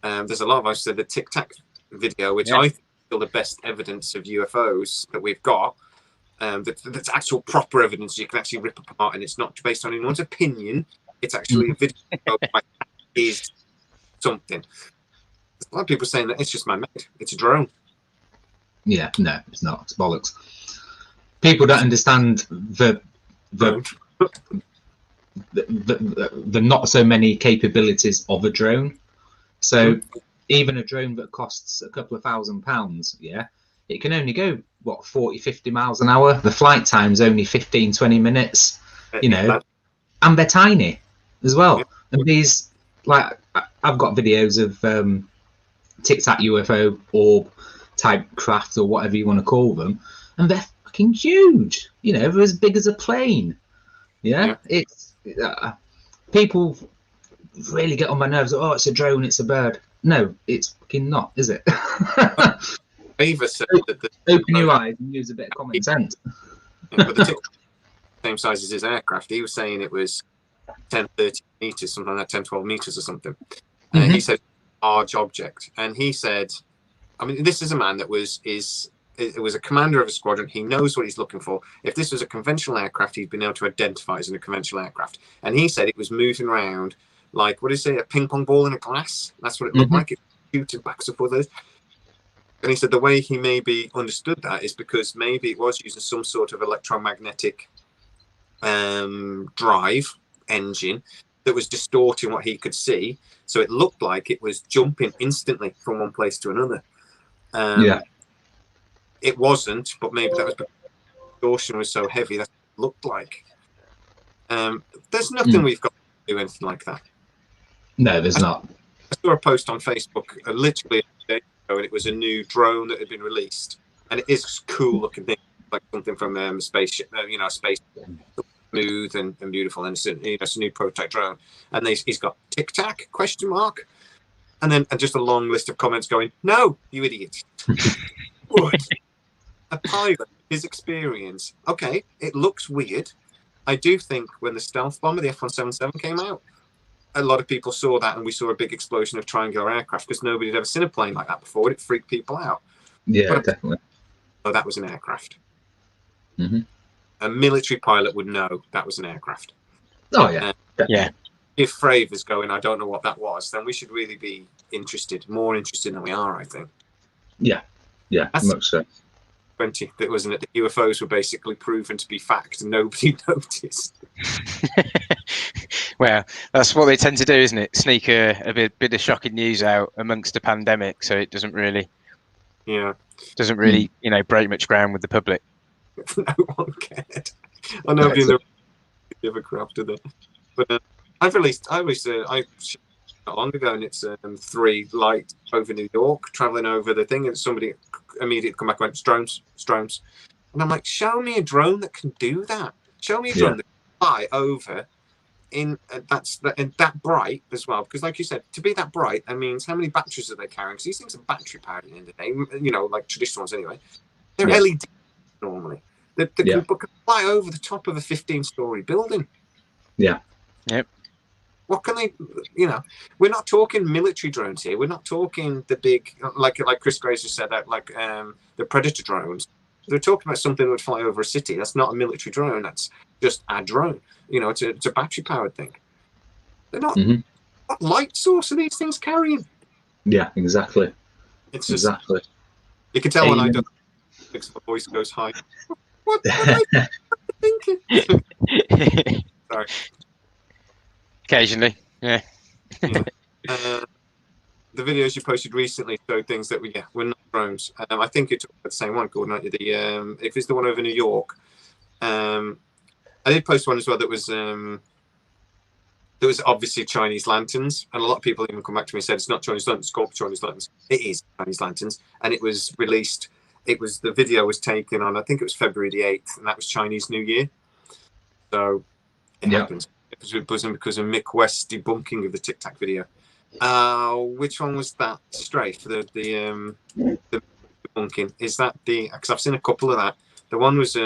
There's a lot of us said the Tic Tac video, which I think is still the best evidence of UFOs that we've got. That's actual proper evidence you can actually rip apart, and it's not based on anyone's opinion. It's actually a video is something. There's a lot of people saying that it's just man-made. It's a drone. Yeah, no, it's not. It's bollocks. People don't understand the not so many capabilities of a drone. So even a drone that costs a couple of £1,000, it can only go 40-50 miles an hour. The flight time's only 15-20 minutes, and they're tiny as well. And these, like, I've got videos of Tic Tac UFO orb type craft or whatever you want to call them, and they're fucking huge. They're as big as a plane. It's people really get on my nerves. Oh, it's a drone, it's a bird. No, it's fucking not, is it? Ava said that open your eyes and use a bit of common sense. But the same size as his aircraft. He was saying it was 10-30 meters, something like that, 10-12 meters or something. And he said large object. And he said, I mean, this is a man that was a commander of a squadron. He knows what he's looking for. If this was a conventional aircraft, he'd been able to identify it as a conventional aircraft. And he said it was moving around like, what is it, a ping pong ball in a glass? That's what it looked like. It shooting backs and forth. And he said the way he maybe understood that is because maybe it was using some sort of electromagnetic drive engine, that was distorting what he could see. So it looked like it was jumping instantly from one place to another. It wasn't, but maybe that was because the distortion was so heavy that it looked like. There's nothing we've got to do anything like that. No, there's not. I saw a post on Facebook literally a day ago, and it was a new drone that had been released, and it is a cool looking thing, like something from a spaceship, space, smooth and beautiful, and it's a new prototype drone, and he's got Tic Tac ? And then just a long list of comments going, "No, you idiot!" A pilot, his experience. Okay, it looks weird. I do think when the stealth bomber, the F-177, came out, a lot of people saw that, and we saw a big explosion of triangular aircraft because nobody had ever seen a plane like that before. It freaked people out. Yeah, definitely. Oh, that was an aircraft. A military pilot would know that was an aircraft. Oh, yeah. Yeah. If Fravors going, I don't know what that was, then we should really be more interested than we are, I think. Yeah, much so. 20, that wasn't it? The UFOs were basically proven to be fact and nobody noticed. Well, that's what they tend to do, isn't it? Sneak a bit of shocking news out amongst a pandemic, so it doesn't really, break much ground with the public. No one cared. I know nobody in the give a crap, do they? But I released not long ago, and it's 3 light over New York, traveling over the thing, and somebody immediately come back and went, drones. And I'm like, show me a drone that can do that. Show me a drone that can fly over in that bright as well. Because like you said, to be that bright, that means how many batteries are they carrying? Because these things are battery powered at the end of the day, like traditional ones anyway. They're LED normally. They can fly over the top of a 15-story building. Yeah. Yep. What can they, we're not talking military drones here. We're not talking the big, like Chris Grazer said, like the Predator drones. They're talking about something that would fly over a city. That's not a military drone. That's just a drone. It's a battery powered thing. They're not, what light source are these things carrying? Yeah, exactly. It's just, you can tell when I don't, because my voice goes high. What am I thinking? Sorry. Occasionally, yeah. The videos you posted recently showed things that we're not drones. I think you took the same one, Gordon, aren't you? If it's the one over New York, I did post one as well that was obviously Chinese lanterns, and a lot of people even come back to me and said it's not Chinese lanterns, it's called Chinese lanterns. It is Chinese lanterns, and it was released. The video was taken on, I think it was February the 8th, and that was Chinese New Year. So it happens. It was buzzing because of Mick West's debunking of the Tic Tac video. Which one was that? Strafe, the debunking. Is that because I've seen a couple of that. The one was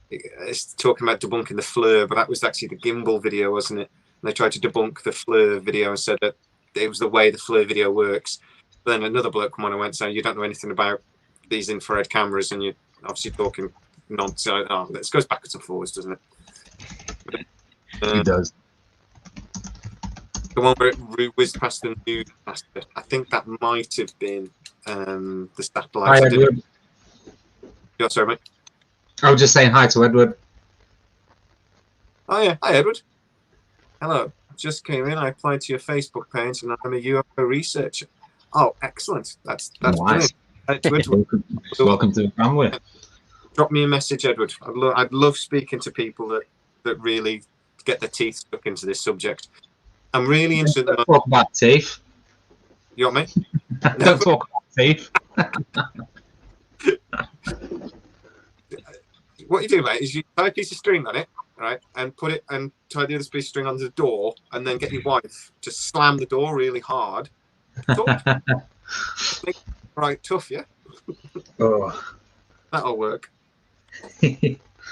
it's talking about debunking the FLIR, but that was actually the gimbal video, wasn't it? And they tried to debunk the FLIR video and said that it was the way the FLIR video works. But then another bloke come on and went saying, you don't know anything about these infrared cameras, and you're obviously talking nonsense. This goes backwards and forwards, doesn't it? It does. The one where it whizzed past the newscaster. I think that might have been the satellite. Hi, Edward. Yeah, sorry, mate. I was just saying hi to Edward. Oh yeah, hi Edward. Hello. Just came in. I applied to your Facebook page, and I'm a UFO researcher. Oh, excellent. That's nice. Brilliant. Welcome to the family. Drop me a message, Edward. I'd love speaking to people that really get their teeth stuck into this subject. I'm really interested. Don't talk about teeth. You want me? Don't talk about teeth. What you do, mate, is you tie a piece of string on it, right, and put it and tie the other piece of string onto the door, and then get your wife to slam the door really hard. Right, tough, yeah. Oh, that'll work.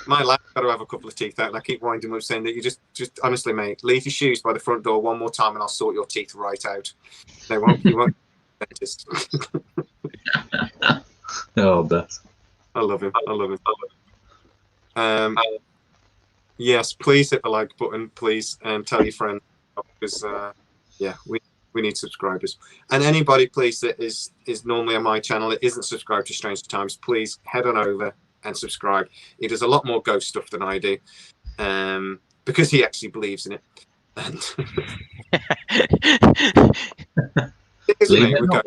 My lad's got to have a couple of teeth out, and I keep winding up saying that you just honestly, mate, leave your shoes by the front door one more time, and I'll sort your teeth right out. You won't. Dentist. Oh, bet. I love him. Yes, please hit the like button, please, and tell your friends, because we need subscribers. And anybody, please, that is normally on my channel that isn't subscribed to Strange Times, please head on over and subscribe. He does a lot more ghost stuff than I do, because he actually believes in it. And Believe it or not.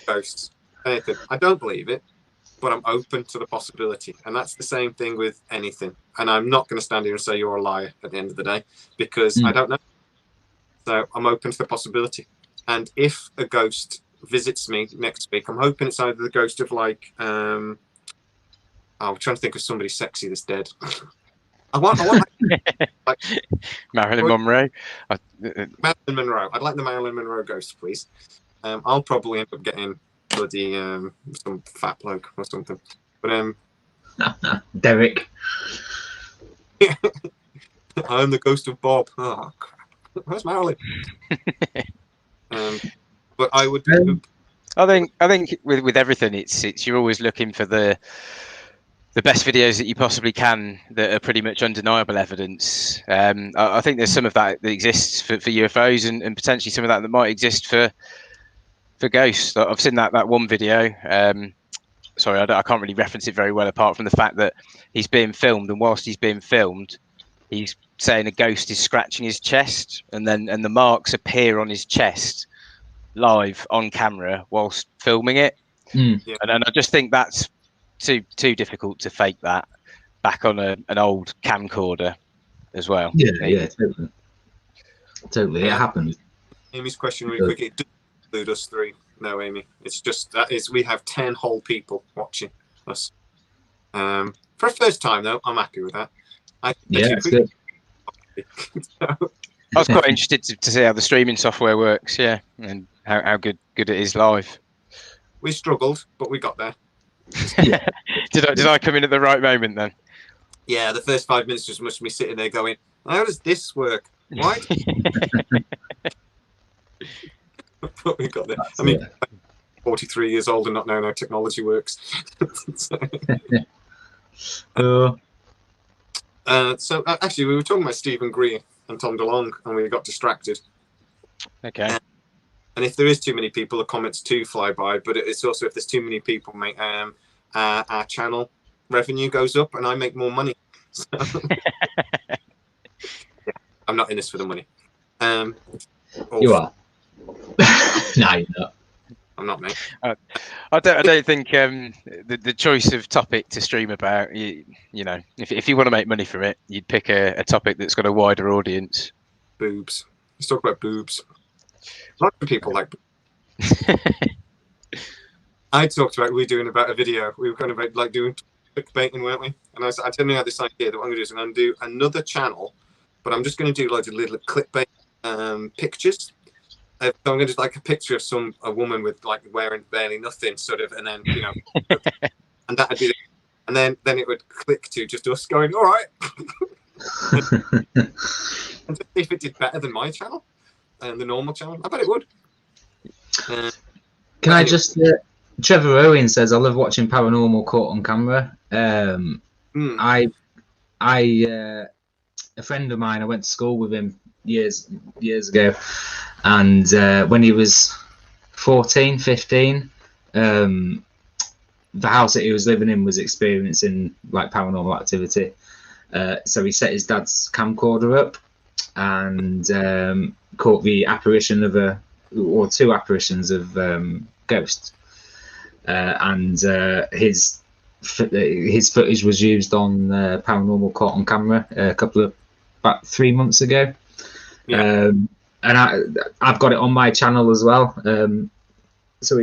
ghosts, anything. I don't believe it, but I'm open to the possibility. And that's the same thing with anything. And I'm not going to stand here and say you're a liar at the end of the day, because I don't know. So I'm open to the possibility. And if a ghost visits me next week, I'm hoping it's either the ghost of like, I'm trying to think of somebody sexy that's dead. I want like Marilyn Monroe. Marilyn Monroe. I'd like the Marilyn Monroe ghost, please. I'll probably end up getting bloody some fat bloke or something. But Derek. I'm the ghost of Bob. Oh crap! Where's Marilyn? But I would. I think with everything, it's you're always looking for the best videos that you possibly can that are pretty much undeniable evidence. I think there's some of that exists for UFOs, and potentially some of that might exist for ghosts. I've seen that one video. Sorry, I can't really reference it very well, apart from the fact that he's being filmed, and whilst he's being filmed, he's saying a ghost is scratching his chest, and the marks appear on his chest live on camera whilst filming it. And I just think that's too difficult to fake that back on an old camcorder as well. Yeah, totally. It happened. Amy's question really quick. It doesn't include us three. No, Amy. It's just we have 10 whole people watching us. For a first time though, I'm happy with that. It's good. I was quite interested to see how the streaming software works, and how good it is live. We struggled, but we got there. Did I come in at the right moment then? Yeah, the first 5 minutes just must be sitting there going, how does this work? Why? But we got there. I mean, 43 years old and not knowing how technology works. So actually, we were talking about Stephen Greer and Tom DeLonge, and we got distracted. Okay. And if there is too many people, the comments too fly by. But it's also if there's too many people, mate, our channel revenue goes up, and I make more money. So, I'm not in this for the money. You are. No, you're not. I'm not, mate. I don't think the choice of topic to stream about, you know, if you want to make money from it, you'd pick a topic that's got a wider audience. Boobs. Let's talk about boobs. Lots of people like I talked about we were doing about a video. We were kind of like doing clickbaiting, weren't we? And I told me I had this idea that what I'm going to do is I'm going to do another channel, but I'm just going to do like a little clickbait pictures. So I'm going to do like a picture of a woman with like wearing barely nothing, sort of, and then and that would be, and then it would click to just us going, all right, and just see if it did better than my channel and the normal channel. I bet it would. Can I just? Trevor Owen says, "I love watching paranormal caught on camera." A friend of mine, I went to school with him years ago, and when he was 14, 15, the house that he was living in was experiencing like paranormal activity. So he set his dad's camcorder up and caught the apparition of two apparitions of ghosts. And his footage was used on Paranormal Caught on Camera about 3 months ago. Yeah. And I've got it on my channel as well. So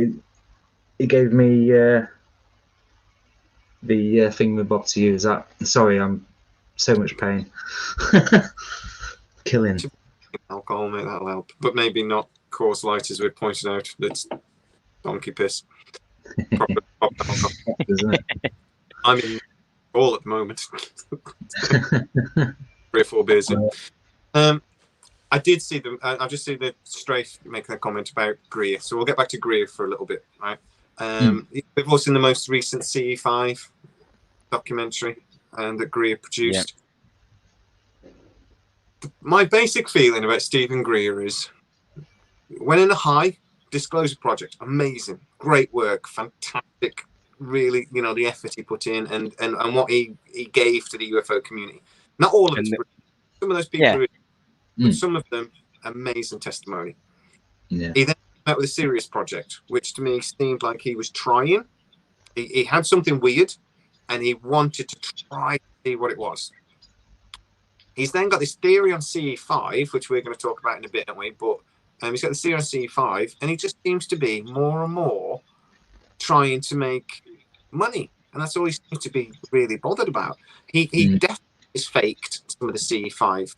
he gave me the thingamabob to use. Sorry, I'm so much pain. Killing. Alcohol, mate, that'll help, but maybe not Coors Light, as we pointed out. That's donkey piss. Proper alcohol. Isn't it? I'm in all at the moment. 3 or 4 beers in. I did see them. I've just seen the Strafe make a comment about Greer, so we'll get back to Greer for a little bit, right? We've also seen the most recent CE5 documentary that Greer produced. Yeah. My basic feeling about Stephen Greer is, when in a high, disclosure project, amazing, great work, fantastic, really, you know, the effort he put in and what he gave to the UFO community. Not all of it. Some of those people. but some of them amazing testimony. Yeah. He then met with a serious project, which to me seemed like he was trying. He had something weird, and he wanted to try to see what it was. He's then got this theory on CE5, which we're going to talk about in a bit, aren't we? But he's got the theory on CE5, and he just seems to be more and more trying to make money, and that's all he seems to be really bothered about. He definitely has faked some of the CE5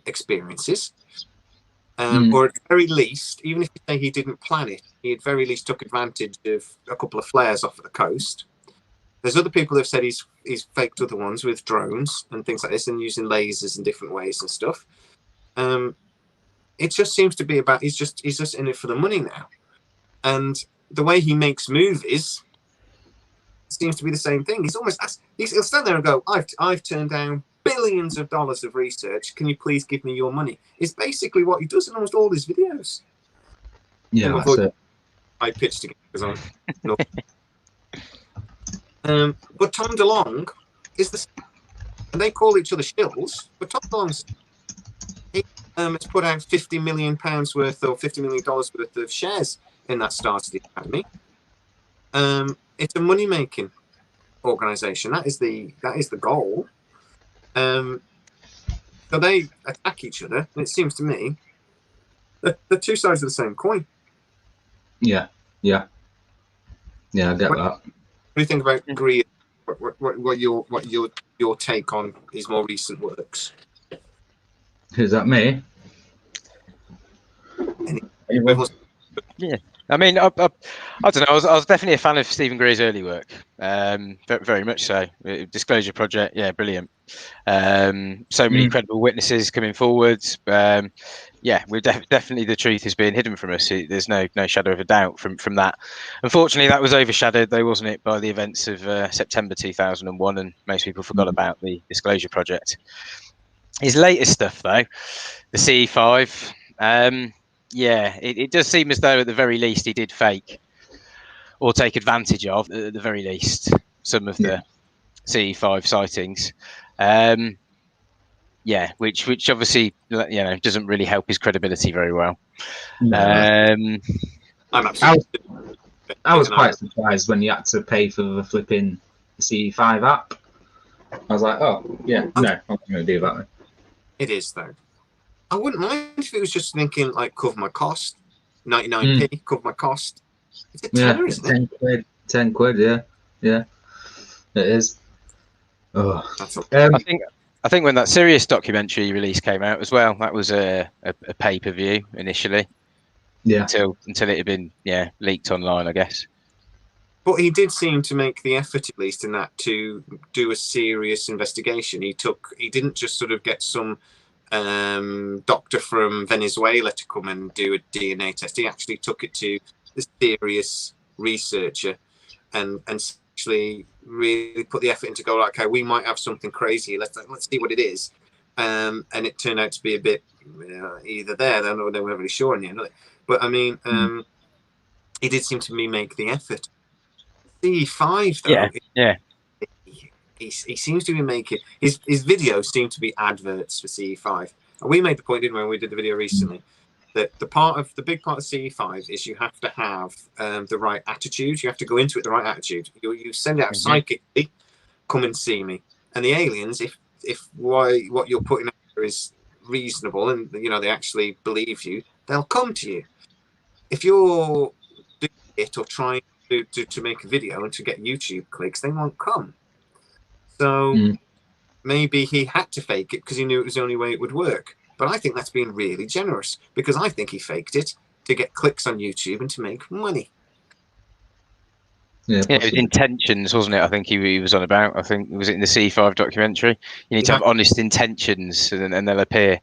experiences, or at the very least, even if you say he didn't plan it, he at very least took advantage of a couple of flares off of the coast. There's other people that have said he's faked other ones with drones and things like this, and using lasers in different ways and stuff. It just seems to be about he's just in it for the money now, and the way he makes movies seems to be the same thing. He'll stand there and go, I've turned down billions of dollars of research. Can you please give me your money? It's basically what he does in almost all his videos. Yeah, that's it. I pitched again because I'm not. But Tom DeLonge is the same. And they call each other shills, but Tom DeLonge has put out £50 million worth or $50 million worth of shares in that start of the Academy. It's a money making organization. That is the goal. So they attack each other, and it seems to me that the two sides of the same coin. Yeah, I get that. What do you think about Greer? What your take on his more recent works? Is that me? Anyone? Yeah, I mean, I don't know. I was definitely a fan of Stephen Greer's early work, very much so. Disclosure Project, yeah, brilliant. So many credible witnesses coming forward. Yeah, we're definitely the truth is being hidden from us. There's no shadow of a doubt from that. Unfortunately, that was overshadowed, though, wasn't it, by the events of September 2001, and most people forgot about the Disclosure Project. His latest stuff, though, the CE5. Yeah, it does seem as though at the very least he did fake or take advantage of, at the very least, some of the CE5 sightings. Yeah, which obviously doesn't really help his credibility very well. No. I was quite surprised when you had to pay for the flipping CE5 app. I was like, oh yeah, no, I'm not going to do that. It is though. I wouldn't mind if it was just thinking like cover my cost, 99p, cover my cost. It's a tenner, isn't it? 10 quid, yeah, it is. Oh, I think when that Sirius documentary release came out as well, that was a pay-per-view initially. Yeah. Until it had been leaked online, I guess. But he did seem to make the effort, at least in that, to do a serious investigation. He didn't just sort of get some doctor from Venezuela to come and do a DNA test. He actually took it to the serious researcher and actually really put the effort in to go, okay, we might have something crazy. Let's see what it is. And it turned out to be a bit either there, they weren't really sure in the end. But I mean, he did seem to me make the effort. CE5 though, he seems to be making his videos seem to be adverts for CE5. And we made the point, didn't we, when we did the video recently, that the big part of CE5 is you have to have the right attitude. You have to go into it the right attitude. You send out psychically, come and see me. And the aliens, if what you're putting out there is reasonable and they actually believe you, they'll come to you. If you're doing it or trying to make a video and to get YouTube clicks, they won't come. So maybe he had to fake it because he knew it was the only way it would work. But I think that's being really generous, because I think he faked it to get clicks on YouTube and to make money. Yeah, it was intentions, wasn't it? I think he was on about. I think was it in the C5 documentary. You need to have honest intentions, and they'll appear.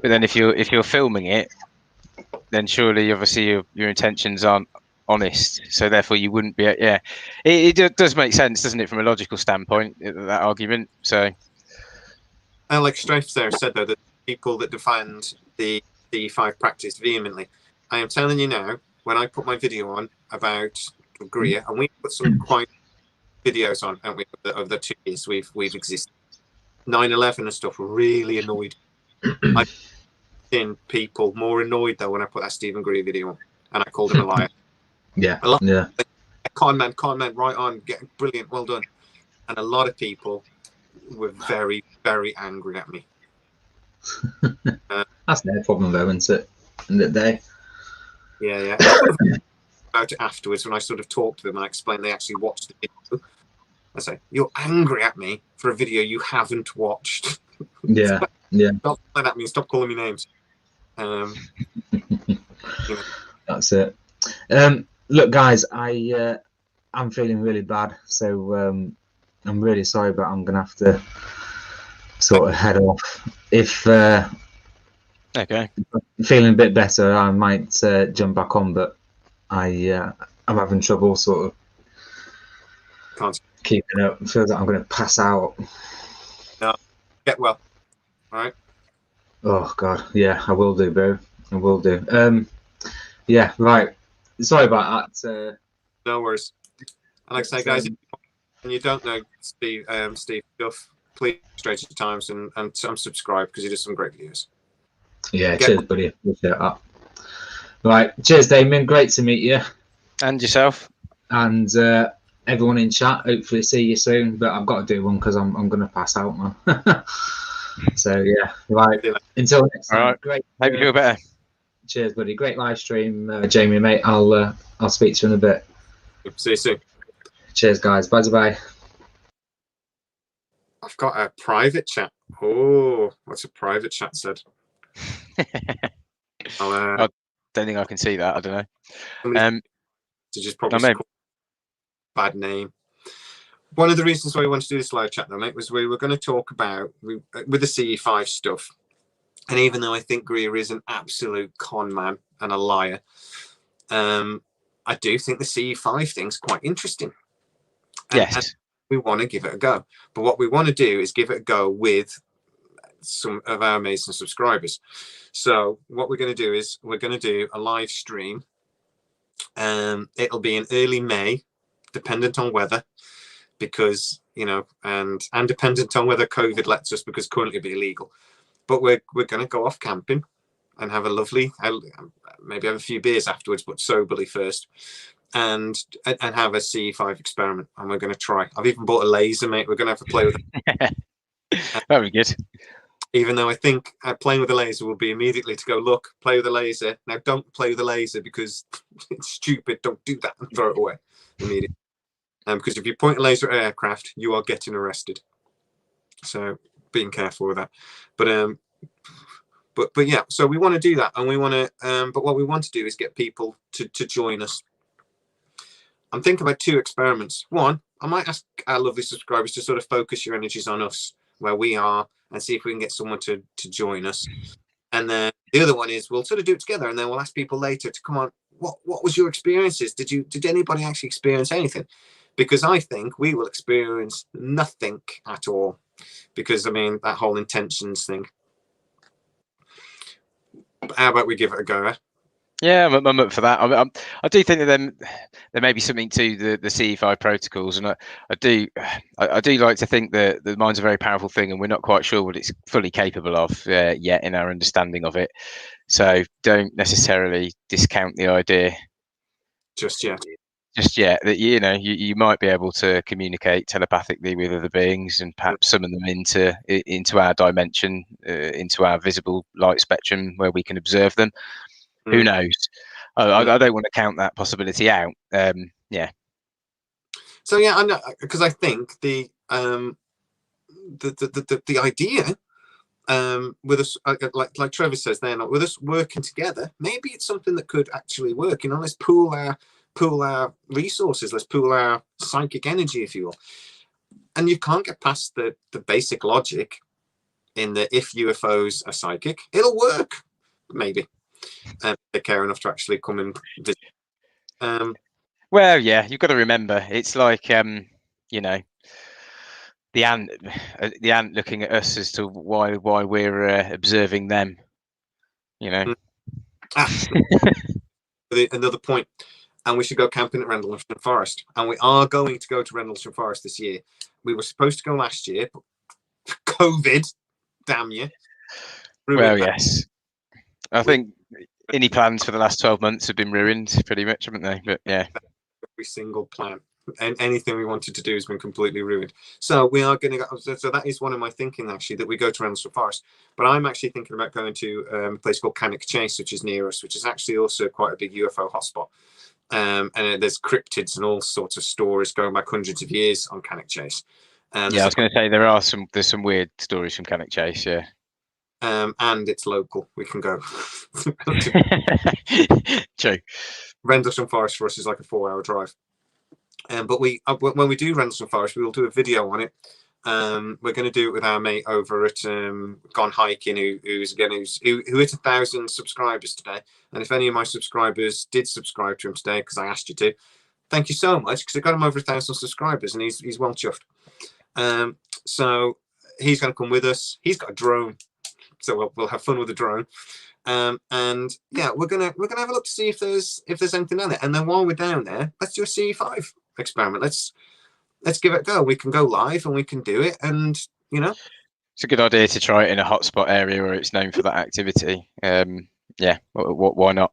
But then if you're filming it, then surely, obviously, your intentions aren't honest. So therefore, you wouldn't be. Yeah, it does make sense, doesn't it, from a logical standpoint? That argument. So, like Strafe there said, though, that people that defend the C5 practice vehemently, I am telling you now, when I put my video on about Greer, and we put some quite videos on, and over the 2 years we've existed. 9/11 and stuff really annoyed. I've seen people more annoyed though when I put that Stephen Greer video on and I called him a liar. Yeah, A lot yeah. Con man, right on, getting brilliant, well done. And a lot of people were very, very angry at me. That's their problem though, isn't it? And that they. Yeah. About it afterwards when I sort of talked to them and I explained they actually watched the video. I say, you're angry at me for a video you haven't watched. Yeah. Stop playing at me. Stop calling me names. That's it. Look, guys, I'm feeling really bad, so I'm really sorry, but I'm gonna have to sort of head off. If Okay. feeling a bit better, I might jump back on, but I'm having trouble sort of keeping up. I feel that I'm going to pass out. No, get well. All right. Oh God, yeah, I will do, bro. I will do. Yeah, right. Sorry about that. No worries. And like I say, guys, and you don't know Steve Duff, please Stranger Times and subscribe because he does some great videos. Yeah, cheers, buddy. Appreciate that. Right, cheers, Damien. Great to meet you. And yourself. And everyone in chat. Hopefully, see you soon. But I've got to do one because I'm going to pass out, man. So yeah, right. Until next time. All right. Great. Hope you feel better. Cheers, buddy. Great live stream, Jamie, mate. I'll speak to you in a bit. See you soon. Cheers, guys. Bye. I've got a private chat. Oh, what's a private chat said? I don't think I can see that. I don't know. Just probably bad name. One of the reasons why we wanted to do this live chat, though, mate, was we were going to talk about with the CE5 stuff. And even though I think Greer is an absolute con man and a liar, I do think the CE5 thing's quite interesting. And we want to give it a go. But what we want to do is give it a go with some of our amazing subscribers. So what we're going to do is we're going to do a live stream. It'll be in early May, dependent on weather, because and dependent on whether COVID lets us, because currently it'd be illegal. But we're going to go off camping and have a lovely, maybe have a few beers afterwards, but soberly first, and have a CE5 experiment. And we're going to try. I've even bought a laser, mate. We're going to have to play with it. That'd be good. Even though I think playing with a laser will be immediately to go, look, play with a laser. Now, don't play with a laser because it's stupid. Don't do that and throw it away immediately. Because if you point a laser at aircraft, you are getting arrested. So being careful with that. But yeah, so we want to do that. And we want to, but what we want to do is get people to join us. I'm thinking about two experiments. One, I might ask our lovely subscribers to sort of focus your energies on us, where we are, and see if we can get someone to join us. And then the other one is we'll sort of do it together, and then we'll ask people later to come on. What was your experiences? Did anybody actually experience anything? Because I think we will experience nothing at all. Because I mean that whole intentions thing. But how about we give it a go? Yeah, I'm up for that. I do think that there may be something to the CE5 protocols, and I do like to think that the mind's a very powerful thing, and we're not quite sure what it's fully capable of yet in our understanding of it. So don't necessarily discount the idea just yet. That you might be able to communicate telepathically with other beings, and perhaps summon them into our dimension, into our visible light spectrum where we can observe them. Who knows? I don't want to count that possibility out. Yeah. So yeah, I know, because I think the idea with us, like Trevor says, they're not with us working together. Maybe it's something that could actually work. Let's pool our resources. Let's pool our psychic energy, if you will. And you can't get past the basic logic in that if UFOs are psychic, it'll work. Maybe. They care enough to actually come and visit. Well, yeah, you've got to remember, it's like the ant looking at us as to why we're observing them. Another point, and we should go camping at Rendlesham Forest, and we are going to go to Rendlesham Forest this year. We were supposed to go last year, but COVID, damn you. Well, yes. I think any plans for the last 12 months have been ruined pretty much, haven't they? But yeah. Every single plan and anything we wanted to do has been completely ruined. So we are going to go. So that is one of my thinking, actually, that we go to Rendlesham Forest. But I'm actually thinking about going to a place called Cannock Chase, which is near us, which is actually also quite a big UFO hotspot. And there's cryptids and all sorts of stories going back hundreds of years on Cannock Chase. Yeah, I was going to say there's some weird stories from Cannock Chase, yeah. And it's local. We can go. True. Rendlesham Forest for us is like a 4-hour drive. But when we do Rendlesham Forest, we will do a video on it. We're going to do it with our mate over at Gone Hiking, who hit 1,000 subscribers today. And if any of my subscribers did subscribe to him today, because I asked you to, thank you so much, because it got him over 1,000 subscribers, and he's well chuffed. So he's going to come with us. He's got a drone, so we'll have fun with the drone. And yeah, we're gonna have a look to see if there's anything on it. And then while we're down there, let's do a CE5 experiment. Let's give it a go. We can go live and we can do it. And it's a good idea to try it in a hotspot area where it's known for that activity. Yeah, why not?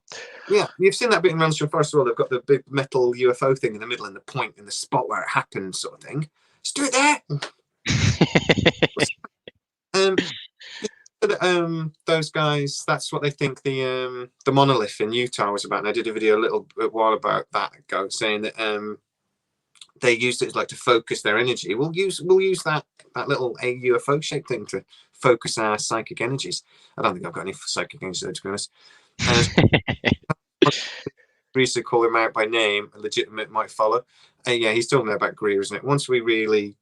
Yeah, you've seen that bit in Rendlesham Forest as well. They've got the big metal UFO thing in the middle and the point in the spot where it happened, sort of thing. Let's do it there. Those guys, that's what they think the monolith in Utah was about. And I did a video a little while about that ago, saying that they used it like to focus their energy. We'll use that little UFO shaped thing to focus our psychic energies. I don't think I've got any psychic energies though, to be honest. Greer call him out by name, a legitimate might follow. Yeah, he's talking about Greer, isn't it? Once we really,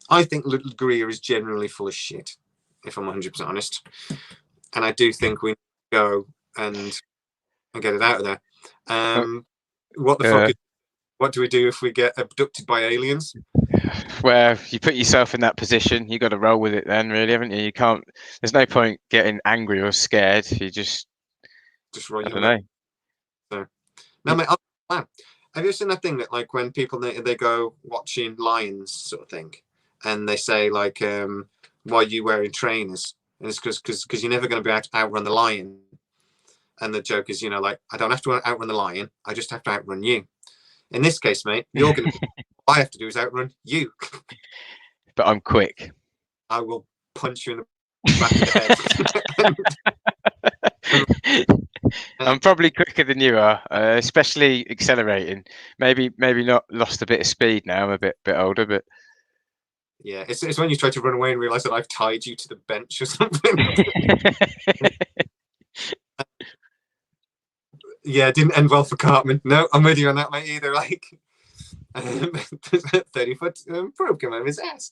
I think little Greer is generally full of shit, if I'm 100% honest. And I do think we go and get it out of there. What the fuck? What do we do if we get abducted by aliens? Well, you put yourself in that position. You got to roll with it, then, really, haven't you? You can't. There's no point getting angry or scared. You just roll. I don't know. So, no, mate. Have you seen that thing that, like, when people they go watching lions, sort of thing, and they say like, "Why are you wearing trainers?" And it's because you're never going to be able to outrun the lion. And the joke is, like, I don't have to outrun the lion. I just have to outrun you. In this case, mate, you're going to. All I have to do is outrun you. But I'm quick. I will punch you in the back of the head. I'm probably quicker than you are, especially accelerating. Maybe not lost a bit of speed now. I'm a bit older, but yeah, it's when you try to run away and realise that I've tied you to the bench or something. Yeah, it didn't end well for Cartman. No, I'm with you on that, mate, either. Like, 30-foot probe came out of his ass.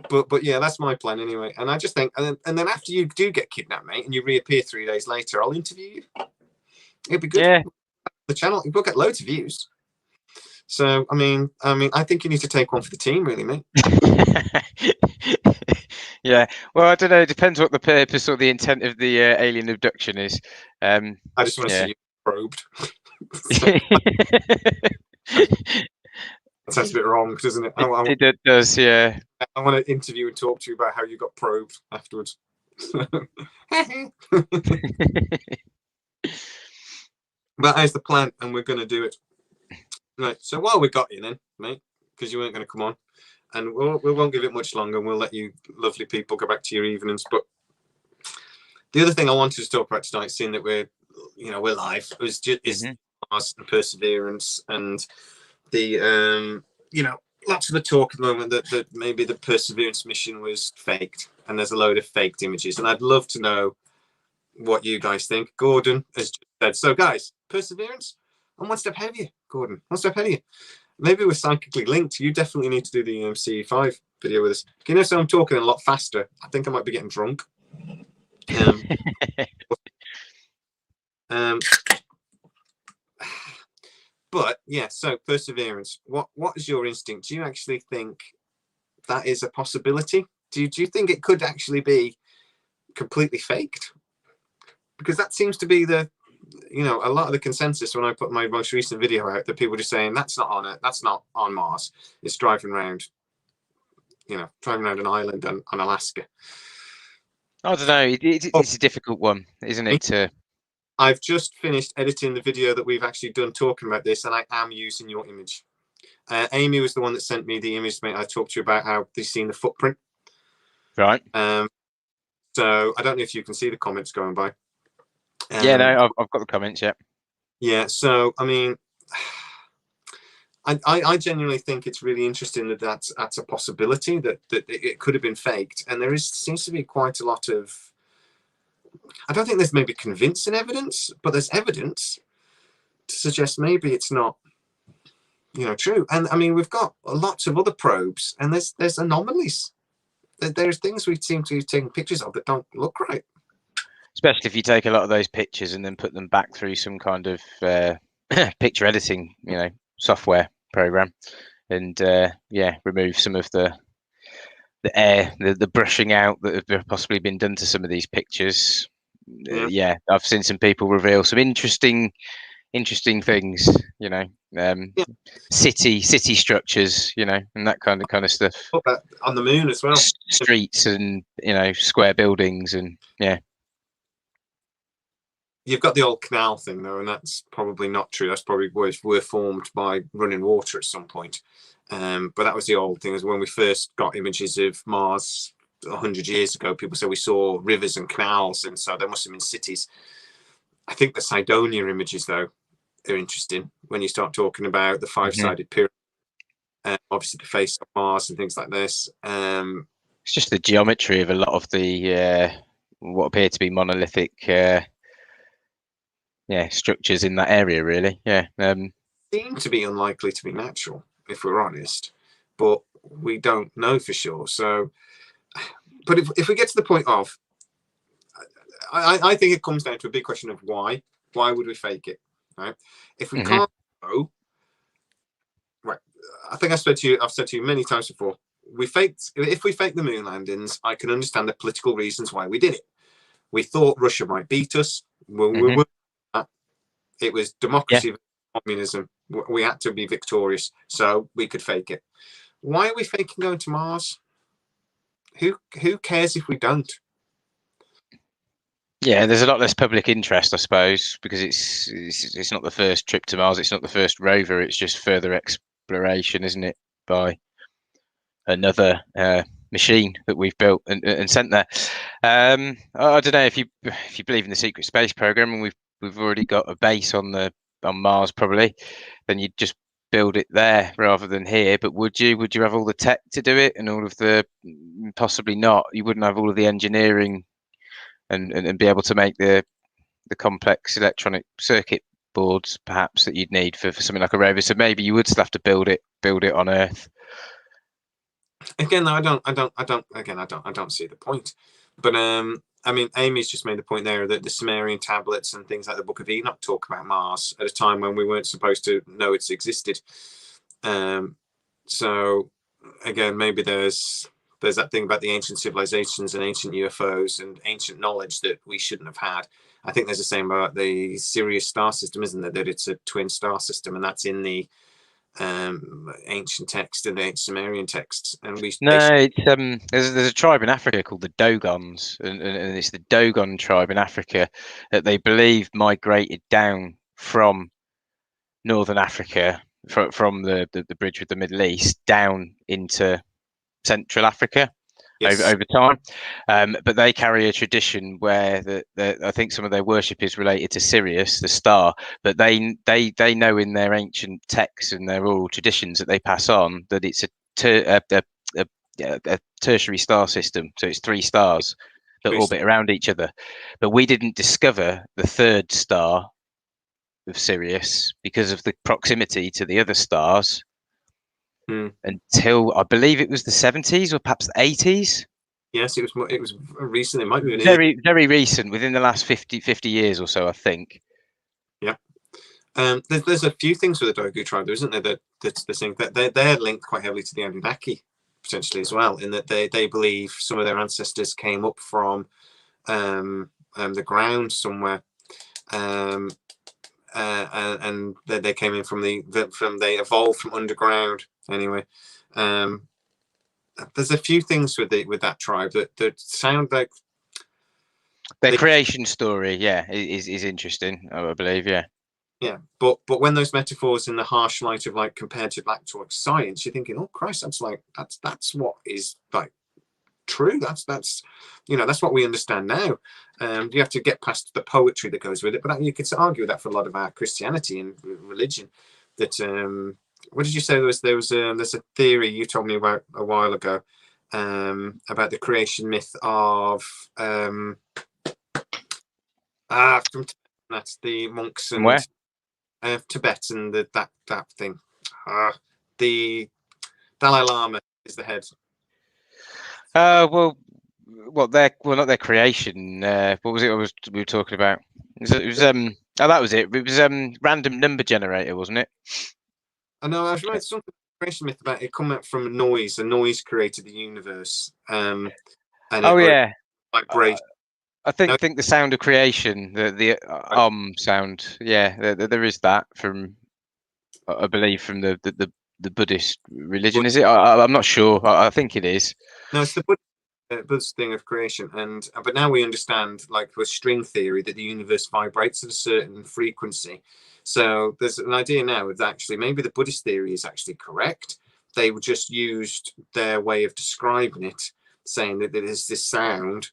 But yeah, that's my plan anyway. And I just think, and then after you do get kidnapped, mate, and you reappear 3 days later, I'll interview you. It'd be good. Yeah. The channel, you'll get loads of views. So I mean, I think you need to take one for the team, really, mate. Yeah. Well, I don't know. It depends what the purpose or the intent of the alien abduction is. I just want to see you probed. That sounds a bit wrong, doesn't it? It does, yeah. I want to interview and talk to you about how you got probed afterwards. But that is the plan, and we're going to do it. Right. So while we got you then, mate, because you weren't going to come on, and we won't give it much longer, and we'll let you lovely people go back to your evenings. But the other thing I wanted to talk about tonight, seeing that we're live, was just Mars and Perseverance and the lots of the talk at the moment that maybe the Perseverance mission was faked, and there's a load of faked images, and I'd love to know what you guys think. Gordon has just said, so guys, Perseverance, I'm one step ahead of you, Gordon, one step ahead of you. Maybe we're psychically linked. You definitely need to do the CE5 video with us. So I'm talking a lot faster. I think I might be getting drunk. But yeah, so Perseverance. What is your instinct? Do you actually think that is a possibility? Do you think it could actually be completely faked? Because that seems to be a lot of the consensus when I put my most recent video out, that people are just saying that's not on Mars. It's driving around an island on Alaska. I don't know. It's a difficult one, isn't it? I've just finished editing the video that we've actually done talking about this, and I am using your image. Amy was the one that sent me the image, mate. I talked to you about how they've seen the footprint. Right. So I don't know if you can see the comments going by. Yeah, no, I've got the comments. Yeah. Yeah. So I mean, I genuinely think it's really interesting that that's a possibility that it could have been faked, and seems to be quite a lot of. I don't think there's maybe convincing evidence, but there's evidence to suggest maybe it's not, true. And I mean, we've got lots of other probes, and there's anomalies. There's things we seem to be taking pictures of that don't look right. Especially if you take a lot of those pictures and then put them back through some kind of picture editing, software program, and remove some of the air, the brushing out that have possibly been done to some of these pictures. I've seen some people reveal some interesting things, city structures, and that kind of stuff. On the moon as well. Streets and square buildings, and You've got the old canal thing though, and that's probably not true. That's probably were formed by running water at some point. But that was the old thing. Is when we first got images of Mars 100 years ago, people said we saw rivers and canals, and so there must have been cities. I think the Cydonia images, though, are interesting when you start talking about the five-sided pyramid, obviously the face of Mars and things like this. It's just the geometry of a lot of the what appear to be monolithic structures in that area, really. Seem to be unlikely to be natural, if we're honest, but we don't know for sure. So, but if we get to the point of, I think it comes down to a big question of why. Why would we fake it? Right? If we can't know, right? I think I've said to you many times before. If we fake the moon landings, I can understand the political reasons why we did it. We thought Russia might beat us. It was democracy, communism. We had to be victorious, so we could fake it. Why are we faking going to Mars? Who cares if we don't? Yeah, there's a lot less public interest, I suppose, because it's not the first trip to Mars. It's not the first rover. It's just further exploration, isn't it, by another machine that we've built and sent there. I don't know if you believe in the secret space program, and we've already got a base on Mars, probably, then you'd just build it there rather than here. But would you have all the tech to do it, and all of the, possibly not. You wouldn't have all of the engineering and be able to make the complex electronic circuit boards perhaps that you'd need for something like a rover. So maybe you would still have to build it on Earth. Again, I don't see the point. But I mean, Amy's just made the point there that the Sumerian tablets and things like the Book of Enoch talk about Mars at a time when we weren't supposed to know it's existed. So again, maybe there's that thing about the ancient civilizations and ancient UFOs and ancient knowledge that we shouldn't have had. I think there's the same about the Sirius star system, isn't there? That it's a twin star system, and that's in the ancient text and the Sumerian texts. And it's there's a tribe in Africa called the Dogons, and it's the Dogon tribe in Africa that they believe migrated down from northern Africa, from the bridge with the Middle East down into Central Africa. Yes. over time, but they carry a tradition where I think some of their worship is related to Sirius, the star. But they know in their ancient texts and their oral traditions that they pass on that it's a tertiary star system. So it's 3 stars that orbit around each other. But we didn't discover the 3rd star of Sirius because of the proximity to the other stars. Until I believe it was the 70s or perhaps the 80s. Yes, it was recent. It might be very recent, within the last 50 years or so, I think. Yeah. There's a few things with the Dogu tribe, isn't there? That's the thing that they're linked quite heavily to the Anunnaki potentially as well, in that they believe some of their ancestors came up from the ground somewhere. And they came in they evolved from underground anyway. There's a few things with that tribe that sound like Their creation story, yeah, is interesting, I believe, yeah. Yeah, but when those metaphors in the harsh light of like compared to actual science, you're thinking, oh Christ, that's what is like true. That's you know, that's what we understand now. You have to get past the poetry that goes with it, but you could argue that for a lot of our Christianity and religion. That what did you say? There's a theory you told me about a while ago about the creation myth of from that's the monks and where? Tibet and that thing. The Dalai Lama is the head. Well, not their creation. What was it? We were talking about? It was that was it. It was random number generator, wasn't it? I know. I was writing something creation myth about it coming from a noise. A noise created the universe. And yeah, vibration. I think the sound of creation, the sound. Yeah, there is that from, I believe, from the Buddhist religion. Is it? I'm not sure. I think it is. No, it's the Buddhist thing of creation, but now we understand, like with string theory, that the universe vibrates at a certain frequency. So there's an idea now that actually maybe the Buddhist theory is actually correct. They just used their way of describing it, saying that there's this sound,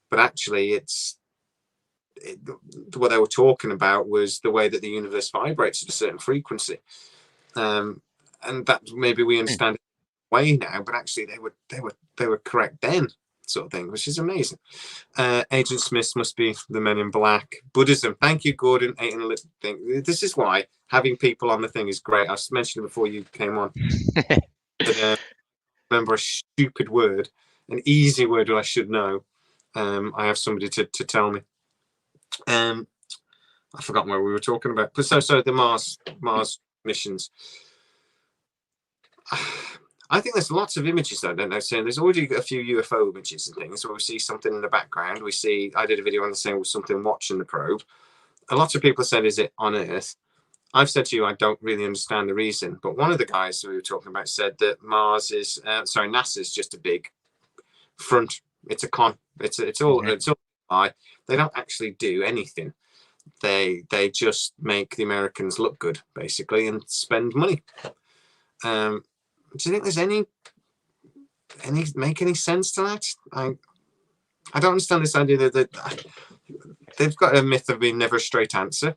but actually what they were talking about was the way that the universe vibrates at a certain frequency, and that maybe we understand it way now, but actually they were correct then, sort of thing, which is amazing. Agent Smith must be the Men in Black. Buddhism. Thank you, Gordon. This is why having people on the thing is great. I mentioned it before you came on. But, remember a stupid word, an easy word that I should know. I have somebody to tell me. I forgot what we were talking about. But so the Mars missions. I think there's lots of images, I don't know. So there's already a few UFO images and things where we see something in the background. I did a video on the same with something watching the probe. A lot of people said, is it on Earth? I've said to you, I don't really understand the reason. But one of the guys we were talking about said that NASA's just a big front. It's a con. It's all lie. They don't actually do anything. They just make the Americans look good, basically, and spend money. Do you think there's any make any sense to that? I don't understand this idea that they've got a myth of being never a straight answer.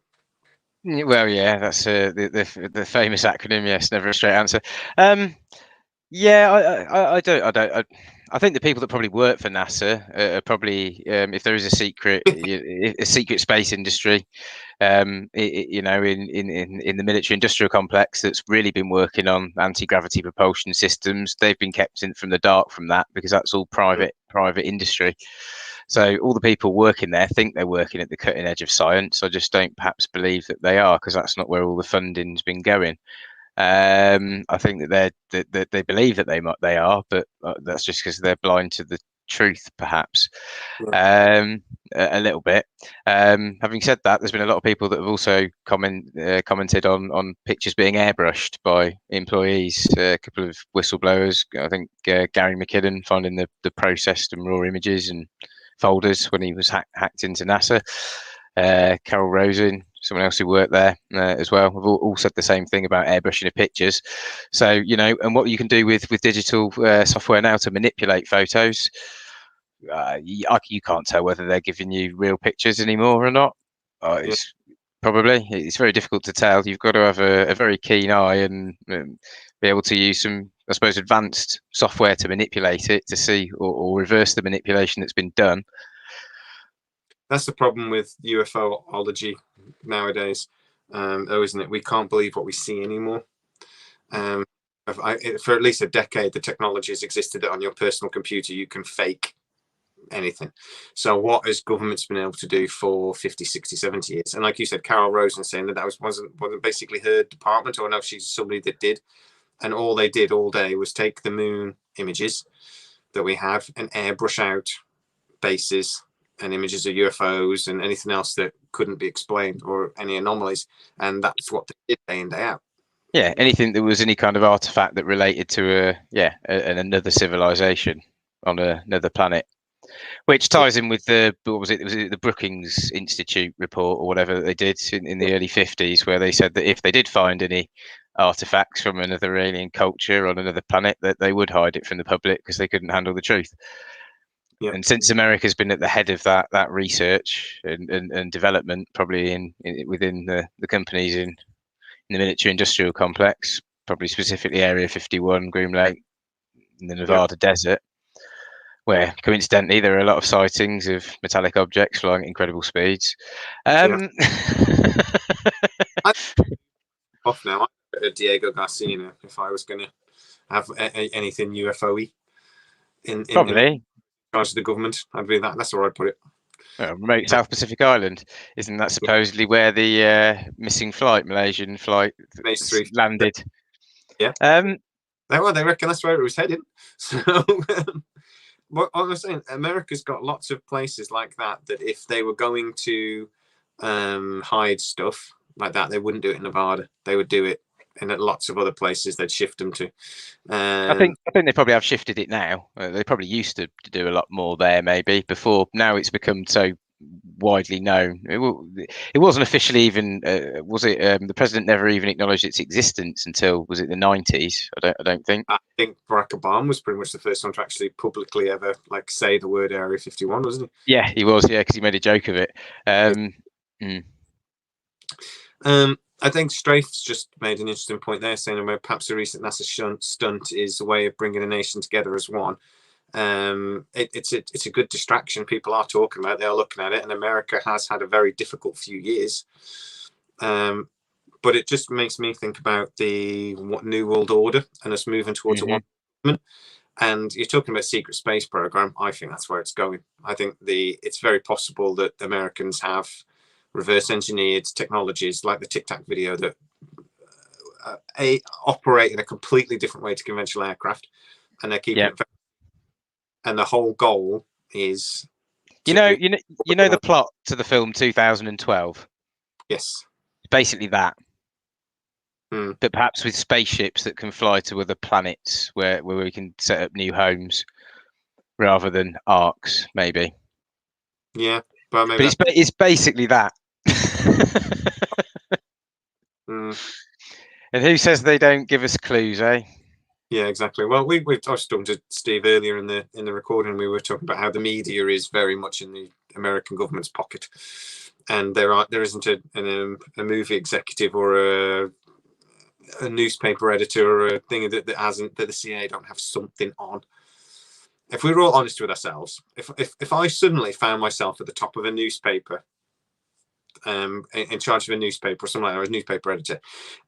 Well, yeah, that's the famous acronym. Yes, never a straight answer. Yeah, I think the people that probably work for NASA are probably, if there is a secret space industry, in the military industrial complex that's really been working on anti-gravity propulsion systems, they've been kept in from the dark from that because that's all private industry. So all the people working there think they're working at the cutting edge of science. I just don't perhaps believe that they are, because that's not where all the funding's been going. I think that they believe that they are, but that's just because they're blind to the truth, perhaps. A little bit. Having said that, there's been a lot of people that have also commented on pictures being airbrushed by employees. A couple of whistleblowers, I think Gary McKinnon, finding the processed and raw images and folders when he was hacked into NASA. Carol Rosen, someone else who worked there as well, have all said the same thing about airbrushing of pictures. So, and what you can do with digital software now to manipulate photos, you can't tell whether they're giving you real pictures anymore or not. It's very difficult to tell. You've got to have a very keen eye and be able to use some, I suppose, advanced software to manipulate it to see or reverse the manipulation that's been done. That's the problem with UFOlogy nowadays, though, isn't it? We can't believe what we see anymore. For at least a decade, the technology has existed that on your personal computer you can fake anything. So what has governments been able to do for 50, 60, 70 years? And like you said, Carol Rosen saying that wasn't basically her department, or no, she's somebody that did. And all they did all day was take the moon images that we have and airbrush out bases and images of UFOs and anything else that couldn't be explained or any anomalies. And that's what they did day in, day out. Yeah, anything that was any kind of artifact that related to another civilization on another planet. Which ties in with the, what was it? Was it the Brookings Institute report or whatever that they did in the early 50s, where they said that if they did find any artifacts from another alien culture on another planet, that they would hide it from the public because they couldn't handle the truth. Yeah. And since America's been at the head of that research and development, probably within the companies in the military industrial complex, probably specifically Area 51, Groom Lake, in the Nevada desert, where coincidentally there are a lot of sightings of metallic objects flying at incredible speeds. Off now. Diego Garcia, if I was going to have anything UFO-y in probably charge of the government, I'd be that. That's where I'd put it. Remote South Pacific Island, isn't that supposedly where the missing flight, Malaysian flight, landed? Yeah. They reckon that's where it was heading. So, what I was saying, America's got lots of places like that if they were going to hide stuff like that, they wouldn't do it in Nevada. They would do it in lots of other places. They'd shift them to. I think they probably have shifted it now. They probably used to do a lot more there, maybe before. Now it's become so widely known. It wasn't officially even. Was it? The president never even acknowledged its existence until, was it the 90s? I don't think. I think Barack Obama was pretty much the first one to actually publicly ever say the word Area 51, wasn't he? Yeah, he was. Yeah, because he made a joke of it. I think Strafe's just made an interesting point there, saying about perhaps a recent NASA stunt is a way of bringing a nation together as one. It's a good distraction. People are talking about it, they are looking at it, and America has had a very difficult few years. But it just makes me think about the New World Order and us moving towards a one. And you're talking about secret space program. I think that's where it's going. I think it's very possible that the Americans have reverse engineered technologies like the Tic Tac video that operate in a completely different way to conventional aircraft, and they're keeping it. And the whole goal is, you know the plot to the film 2012. Yes, basically that. But perhaps with spaceships that can fly to other planets where we can set up new homes rather than arcs, maybe. Yeah, but it's basically that. And who says they don't give us clues, eh? Yeah, exactly. Well, I was talking to Steve earlier in the recording. We were talking about how the media is very much in the American government's pocket, and there isn't a movie executive or a newspaper editor or a thing that the CIA don't have something on. If we were all honest with ourselves, if I suddenly found myself at the top of a newspaper, in charge of a newspaper or something like that, or a newspaper editor,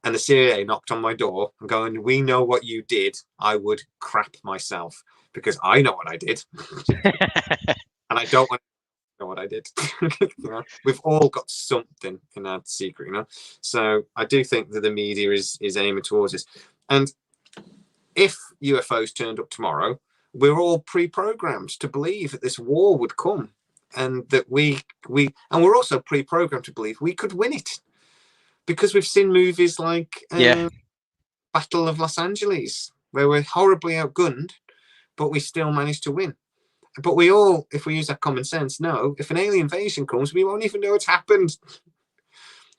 and the CIA knocked on my door and going, "We know what you did," I would crap myself, because I know what I did. And I don't want to know what I did. We've all got something in our secret, So I do think that the media is aiming towards this. And if UFOs turned up tomorrow, we're all pre-programmed to believe that this war would come, and that we're also pre-programmed to believe we could win it, because we've seen movies like Battle of Los Angeles, where we're horribly outgunned, but we still managed to win. But we all, if we use our common sense, know if an alien invasion comes, we won't even know it's happened.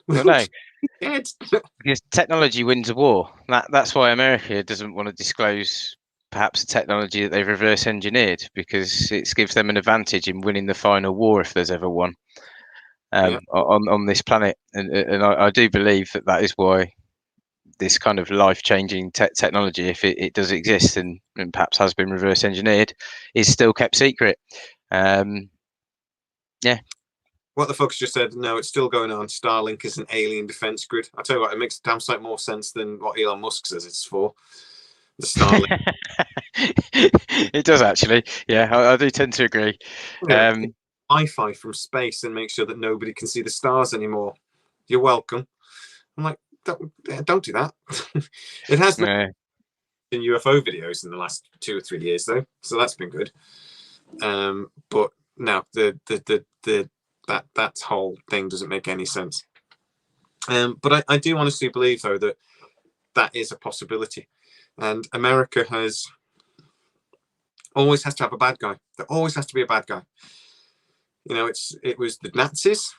No. Dead. Because technology wins a war. That's why America doesn't want to disclose perhaps a technology that they've reverse engineered, because it gives them an advantage in winning the final war, if there's ever one, on this planet. And I do believe that is why this kind of life-changing technology, if it does exist and perhaps has been reverse engineered, is still kept secret. What the fuck's just said, no, it's still going on. Starlink is an alien defense grid. I'll tell you what, it makes a damn sight more sense than what Elon Musk says it's for. The Starlink. It does, actually. Yeah, I do tend to agree. Wi-Fi from space and make sure that nobody can see the stars anymore. You're welcome. I'm like, don't do that. It has been in UFO videos in the last 2 or 3 years, though, so that's been good. But no, that whole thing doesn't make any sense. But I do honestly believe, though, that is a possibility. And America has, always has to have a bad guy. There always has to be a bad guy. You know, it was the Nazis.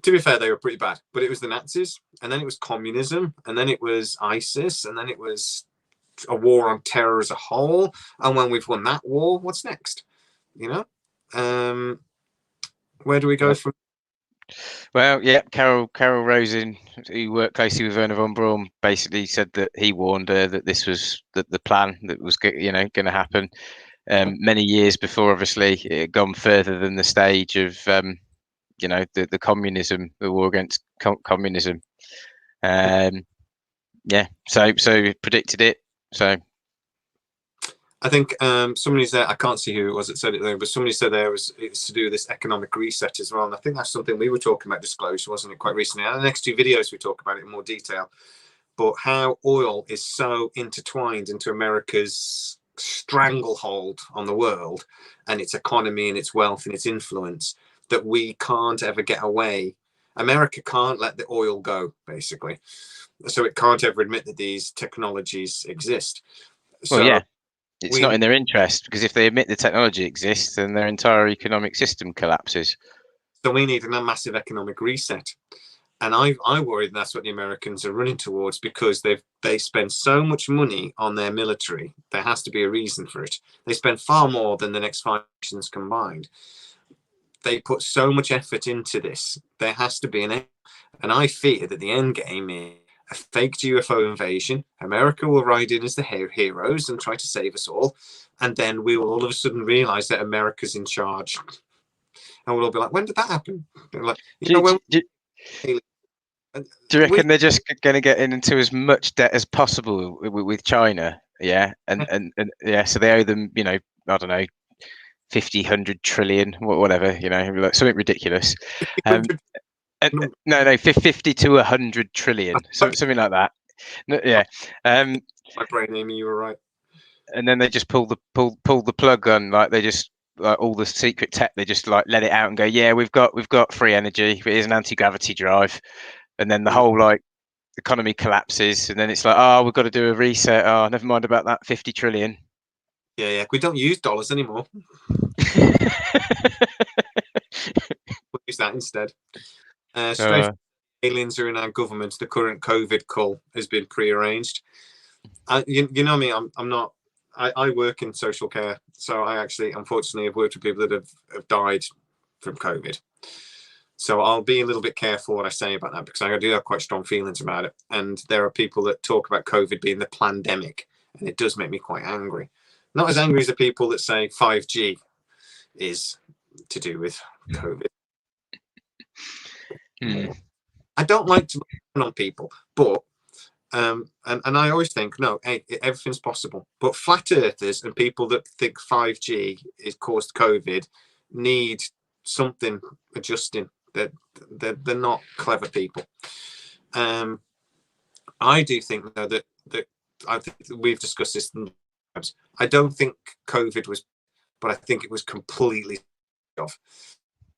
To be fair, they were pretty bad, but it was the Nazis, and then it was communism, and then it was ISIS, and then it was a war on terror as a whole. And when we've won that war, what's next? You know, where do we go from? Well, yeah, Carol Rosen, who worked closely with Werner von Braun, basically said that he warned her that this was the plan that was going to happen. Many years before, obviously, it had gone further than the stage of the communism, the war against communism. Yeah, so predicted it. So I think somebody said, I can't see who it was that said it there, but somebody said it's to do with this economic reset as well. And I think that's something we were talking about disclosure, wasn't it, quite recently? And the next two videos we talk about it in more detail. But how oil is so intertwined into America's stranglehold on the world and its economy and its wealth and its influence that we can't ever get away. America can't let the oil go, basically. So it can't ever admit that these technologies exist. Well, yeah. It's not in their interest, because if they admit the technology exists, then their entire economic system collapses. So we need a massive economic reset. And I worry that's what the Americans are running towards, because they spend so much money on their military. There has to be a reason for it. They spend far more than the next 5 nations combined. They put so much effort into this. There has to be an end. And I fear that the end game is a faked UFO invasion. America will ride in as the heroes and try to save us all. And then we will all of a sudden realize that America's in charge. And we'll all be like, when did that happen? Like, do you reckon they're just going to get into as much debt as possible with China? Yeah. And yeah, so they owe them, I don't know, 50, 100 trillion, whatever, like something ridiculous. No, 50 to 100 trillion, something like that. Yeah. My brain, Amy, you were right. And then they just pull the plug on, like they just like all the secret tech. They just like let it out and go, yeah, we've got free energy. Here's an anti-gravity drive, and then the whole like economy collapses, and then it's like, oh, we've got to do a reset. Oh, never mind about that 50 trillion. Yeah. We don't use dollars anymore. We'll use that instead. Aliens are in our government. The current COVID call has been prearranged. You know me. I'm not. I work in social care, so I actually, unfortunately, have worked with people that have died from COVID. So I'll be a little bit careful what I say about that, because I do have quite strong feelings about it. And there are people that talk about COVID being the pandemic, and it does make me quite angry. Not as angry as the people that say 5G is to do with COVID. I don't like to look on people, but and I always think, no, hey, everything's possible. But flat earthers and people that think 5G is caused COVID need something adjusting. They're not clever people. I do think though that I think we've discussed this. I don't think COVID was, but I think it was completely off.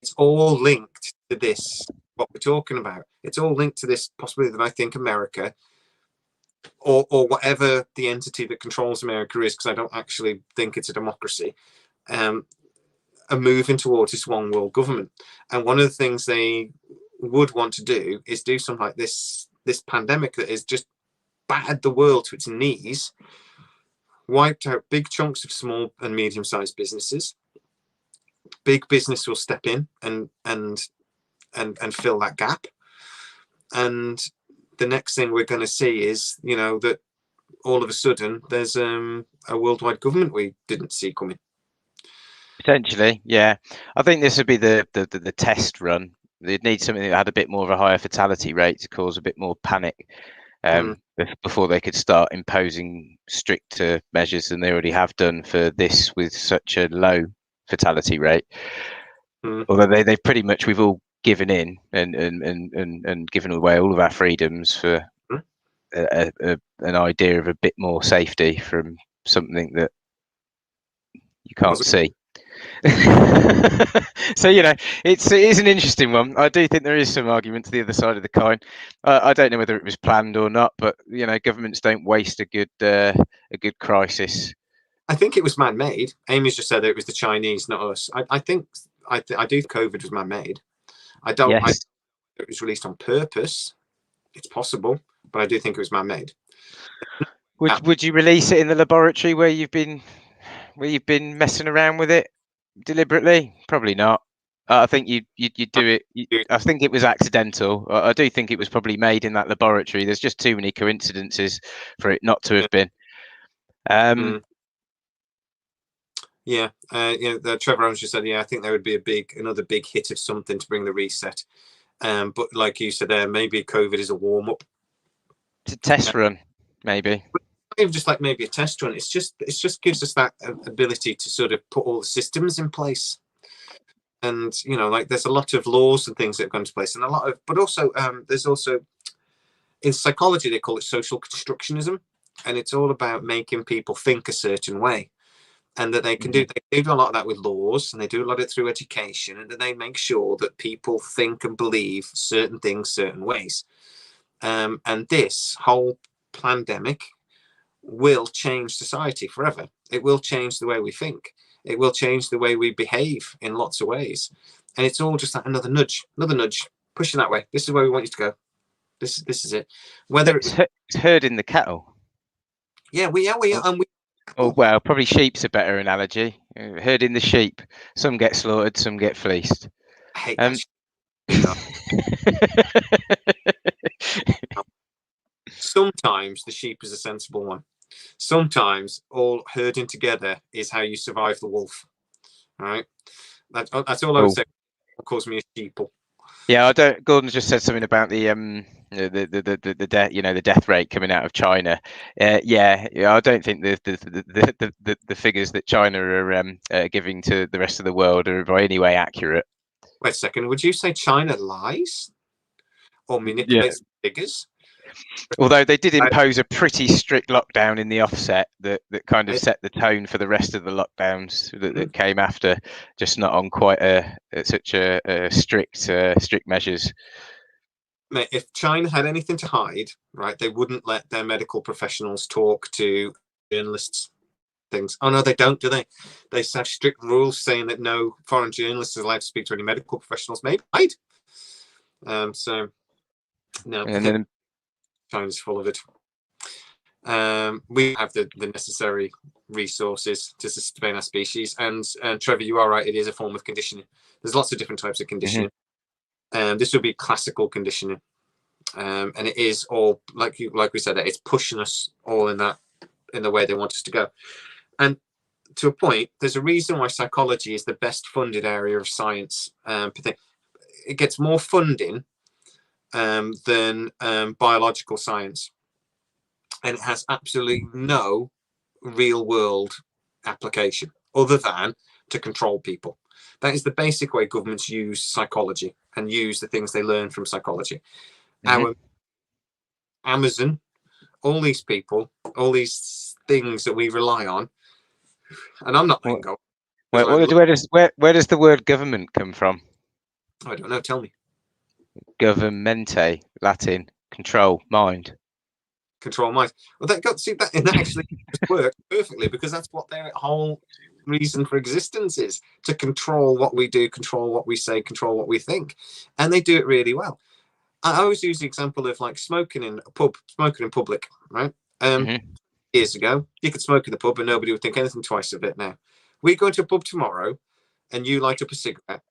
It's all linked to this. What we're talking about, it's all linked to this possibility that I think America, or whatever the entity that controls America is, because I don't actually think it's a democracy, are moving towards this one world government. And one of the things they would want to do is do something like this pandemic that has just battered the world to its knees, wiped out big chunks of small and medium-sized businesses. Big business will step in and fill that gap. And the next thing we're going to see is, that all of a sudden there's a worldwide government we didn't see coming. Potentially, yeah. I think this would be the test run. They'd need something that had a bit more of a higher fatality rate to cause a bit more panic before they could start imposing stricter measures than they already have done for this with such a low fatality rate. Although they've pretty much, we've all given in and given away all of our freedoms for an idea of a bit more safety from something that you can't see. So it is an interesting one. I do think there is some argument to the other side of the coin. I don't know whether it was planned or not, but governments don't waste a good crisis. I think it was man-made. Amy's just said that it was the Chinese, not us. I think I do think COVID was man-made. I don't. Yes. It was released on purpose. It's possible, but I do think it was man-made. Would you release it in the laboratory where you've been messing around with it deliberately? Probably not. I think you do it. I think it was accidental. I do think it was probably made in that laboratory. There's just too many coincidences for it not to have been. Yeah, Trevor Owens just said, I think there would be another big hit of something to bring the reset. But like you said there, maybe COVID is a warm-up. It's a test run, maybe. Even just like maybe a test run. It just gives us that ability to sort of put all the systems in place. And, like there's a lot of laws and things that have gone into place, and but also there's also, in psychology, they call it social constructionism. And it's all about making people think a certain way. And that they do a lot of that with laws, and they do a lot of it through education, and that they make sure that people think and believe certain things certain ways. And this whole pandemic will change society forever. It will change the way we think. It will change the way we behave in lots of ways. And it's all just like another nudge, pushing that way. This is where we want you to go. This is it. Whether it's herding the cattle. Yeah, we are. Oh, well, probably sheep's a better analogy. Herding the sheep. Some get slaughtered, some get fleeced. I hate that. Sometimes the sheep is a sensible one. Sometimes all herding together is how you survive the wolf. All right, that's all I would say. Calls me a sheeple. Yeah, I don't. Gordon just said something about the death, the death rate coming out of China. Yeah, I don't think the figures that China are giving to the rest of the world are by any way accurate. Wait a second. Would you say China lies or manipulates figures? Although they did impose a pretty strict lockdown in the offset that kind of set the tone for the rest of the lockdowns that came after, just not on quite such a strict measures. Mate, if China had anything to hide, right, they wouldn't let their medical professionals talk to journalists. Things. Oh no, they don't, do they? They have strict rules saying that no foreign journalist is allowed to speak to any medical professionals. Maybe right. So no. And then China's full of it. We have the necessary resources to sustain our species, and Trevor, you are right. It is a form of conditioning. There's lots of different types of conditioning. This would be classical conditioning, and it is all like we said. It's pushing us all in the way they want us to go. And to a point, there's a reason why psychology is the best funded area of science. It gets more funding than biological science, and it has absolutely no real world application other than to control people. That is the basic way governments use psychology and use the things they learn from psychology. Our Amazon, all these people, all these things that we rely on, and I'm not letting go. Where does the word government come from? I don't know. Tell me. Governmente, Latin, control, mind. Control mind. Well, that actually works perfectly, because that's what their whole reason for existence is: to control what we do, control what we say, control what we think, and they do it really well. I always use the example of like smoking in public, right? Years ago, you could smoke in the pub and nobody would think anything twice of it. Now, we go into a pub tomorrow, and you light up a cigarette.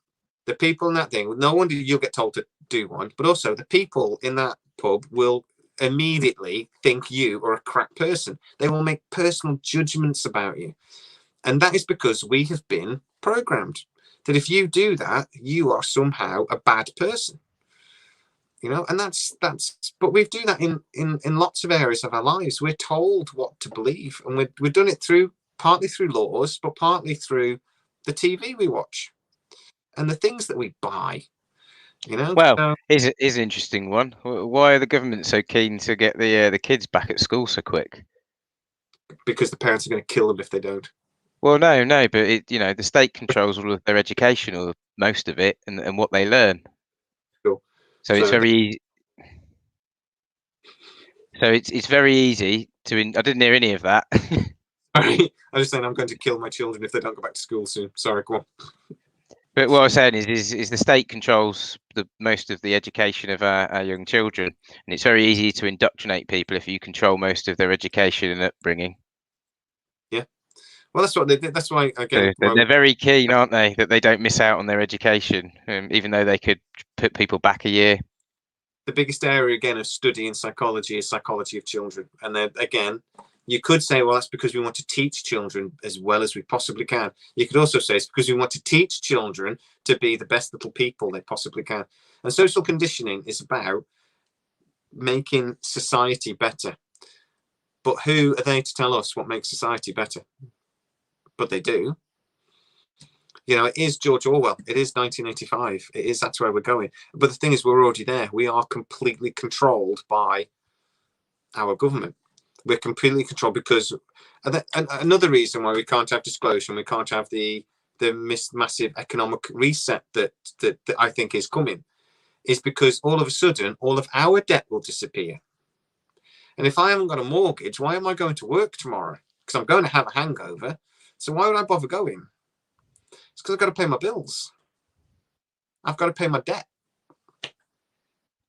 The people in that thing, no wonder you'll get told to do one, but also the people in that pub will immediately think you are a crap person. They will make personal judgments about you. And that is because we have been programmed that if you do that, you are somehow a bad person. And that's but we do that in lots of areas of our lives. We're told what to believe, and we've done it partly through laws, but partly through the TV we watch and the things that we buy. Well, here's an interesting one. Why are the government so keen to get the kids back at school so quick? Because the parents are going to kill them if they don't. Well, no, but the state controls all of their education, or most of it, and what they learn. Sure. So it's very easy. So it's very easy to. I didn't hear any of that. Sorry, I was saying I'm going to kill my children if they don't go back to school soon. Sorry, go on. But what I was saying is the state controls most of the education of our young children, and it's very easy to indoctrinate people if you control most of their education and upbringing. Yeah, well, that's what they did. That's why again they're very keen, aren't they, that they don't miss out on their education, even though they could put people back a year. The biggest area again of study in psychology is psychology of children, and then again, you could say, well, that's because we want to teach children as well as we possibly can. You could also say it's because we want to teach children to be the best little people they possibly can. And social conditioning is about making society better. But who are they to tell us what makes society better? But they do. You know, it is George Orwell. It is 1985. It is, that's where we're going. But the thing is, we're already there. We are completely controlled by our government. We're completely controlled because, and another reason why we can't have disclosure and we can't have the massive economic reset that I think is coming, is because all of a sudden all of our debt will disappear. And if I haven't got a mortgage, why am I going to work tomorrow? Because I'm going to have a hangover. So why would I bother going? It's because I've got to pay my bills. I've got to pay my debt.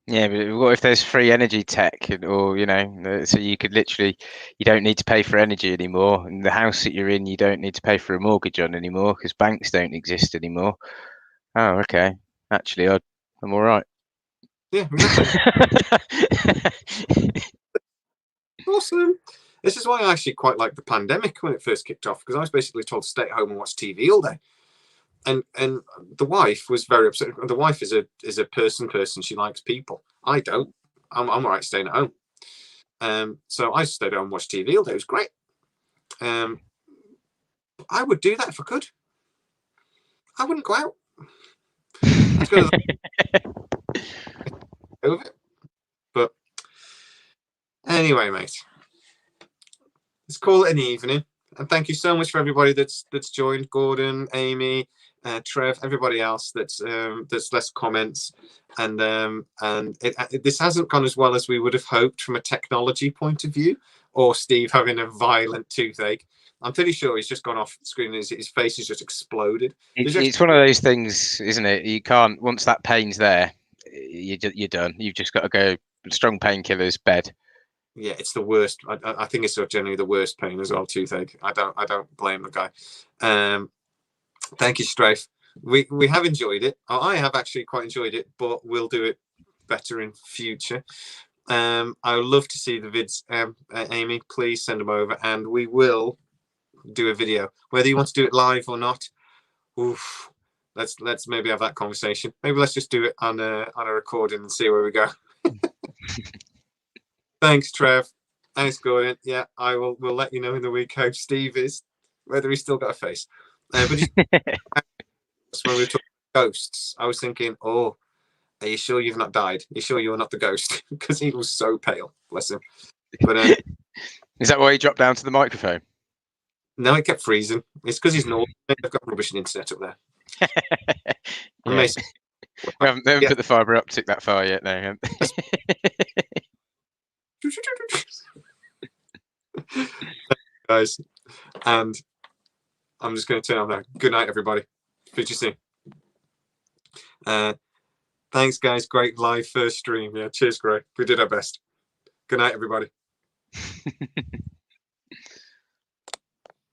Yeah, but what if there's free energy tech, or you know, so you could literally, you don't need to pay for energy anymore, and the house that you're in, you don't need to pay for a mortgage on anymore because banks don't exist anymore. Oh, okay. Actually, I'm all right. Yeah, awesome. This is why I actually quite liked the pandemic when it first kicked off, because I was basically told to stay at home and watch TV all day. And the wife was very upset. The wife is a person. She likes people. I don't. I'm all right staying at home. So I stayed at home and watched TV all day. It was great. I would do that if I could. I wouldn't go out. I'd go to over it. But anyway, mate, let's call it an evening. And thank you so much for everybody that's joined. Gordon, Amy, Trev, everybody else that's left comments, and this hasn't gone as well as we would have hoped from a technology point of view, or Steve having a violent toothache. I'm pretty sure he's just gone off screen and his face has just exploded. It's one of those things, isn't it? You can't, once that pain's there, you're done. You've just got to go strong painkillers, bed. Yeah, it's the worst. I think it's generally the worst pain as well, toothache. I don't blame the guy. Thank you, Strafe. We have enjoyed it. I have actually quite enjoyed it, but we'll do it better in future. I would love to see the vids, Amy. Please send them over, and we will do a video, whether you want to do it live or not. Oof. Let's maybe have that conversation. Maybe let's just do it on a recording and see where we go. Thanks, Trev. Thanks, Gordon. Yeah, we'll let you know in the week how Steve is, whether he's still got a face. But when we were talking about ghosts, I was thinking, oh, are you sure you've not died? Are you sure you're not the ghost? Because he was so pale, bless him. But is that why he dropped down to the microphone? No, it kept freezing. It's because he's normal. They've got rubbish internet up there. Yeah. We haven't put the fibre optic that far yet, no. Guys, and I'm just going to turn on that. Good night, everybody. Speak to you soon. Thanks, guys. Great live first stream. Yeah, cheers, Greg. We did our best. Good night, everybody.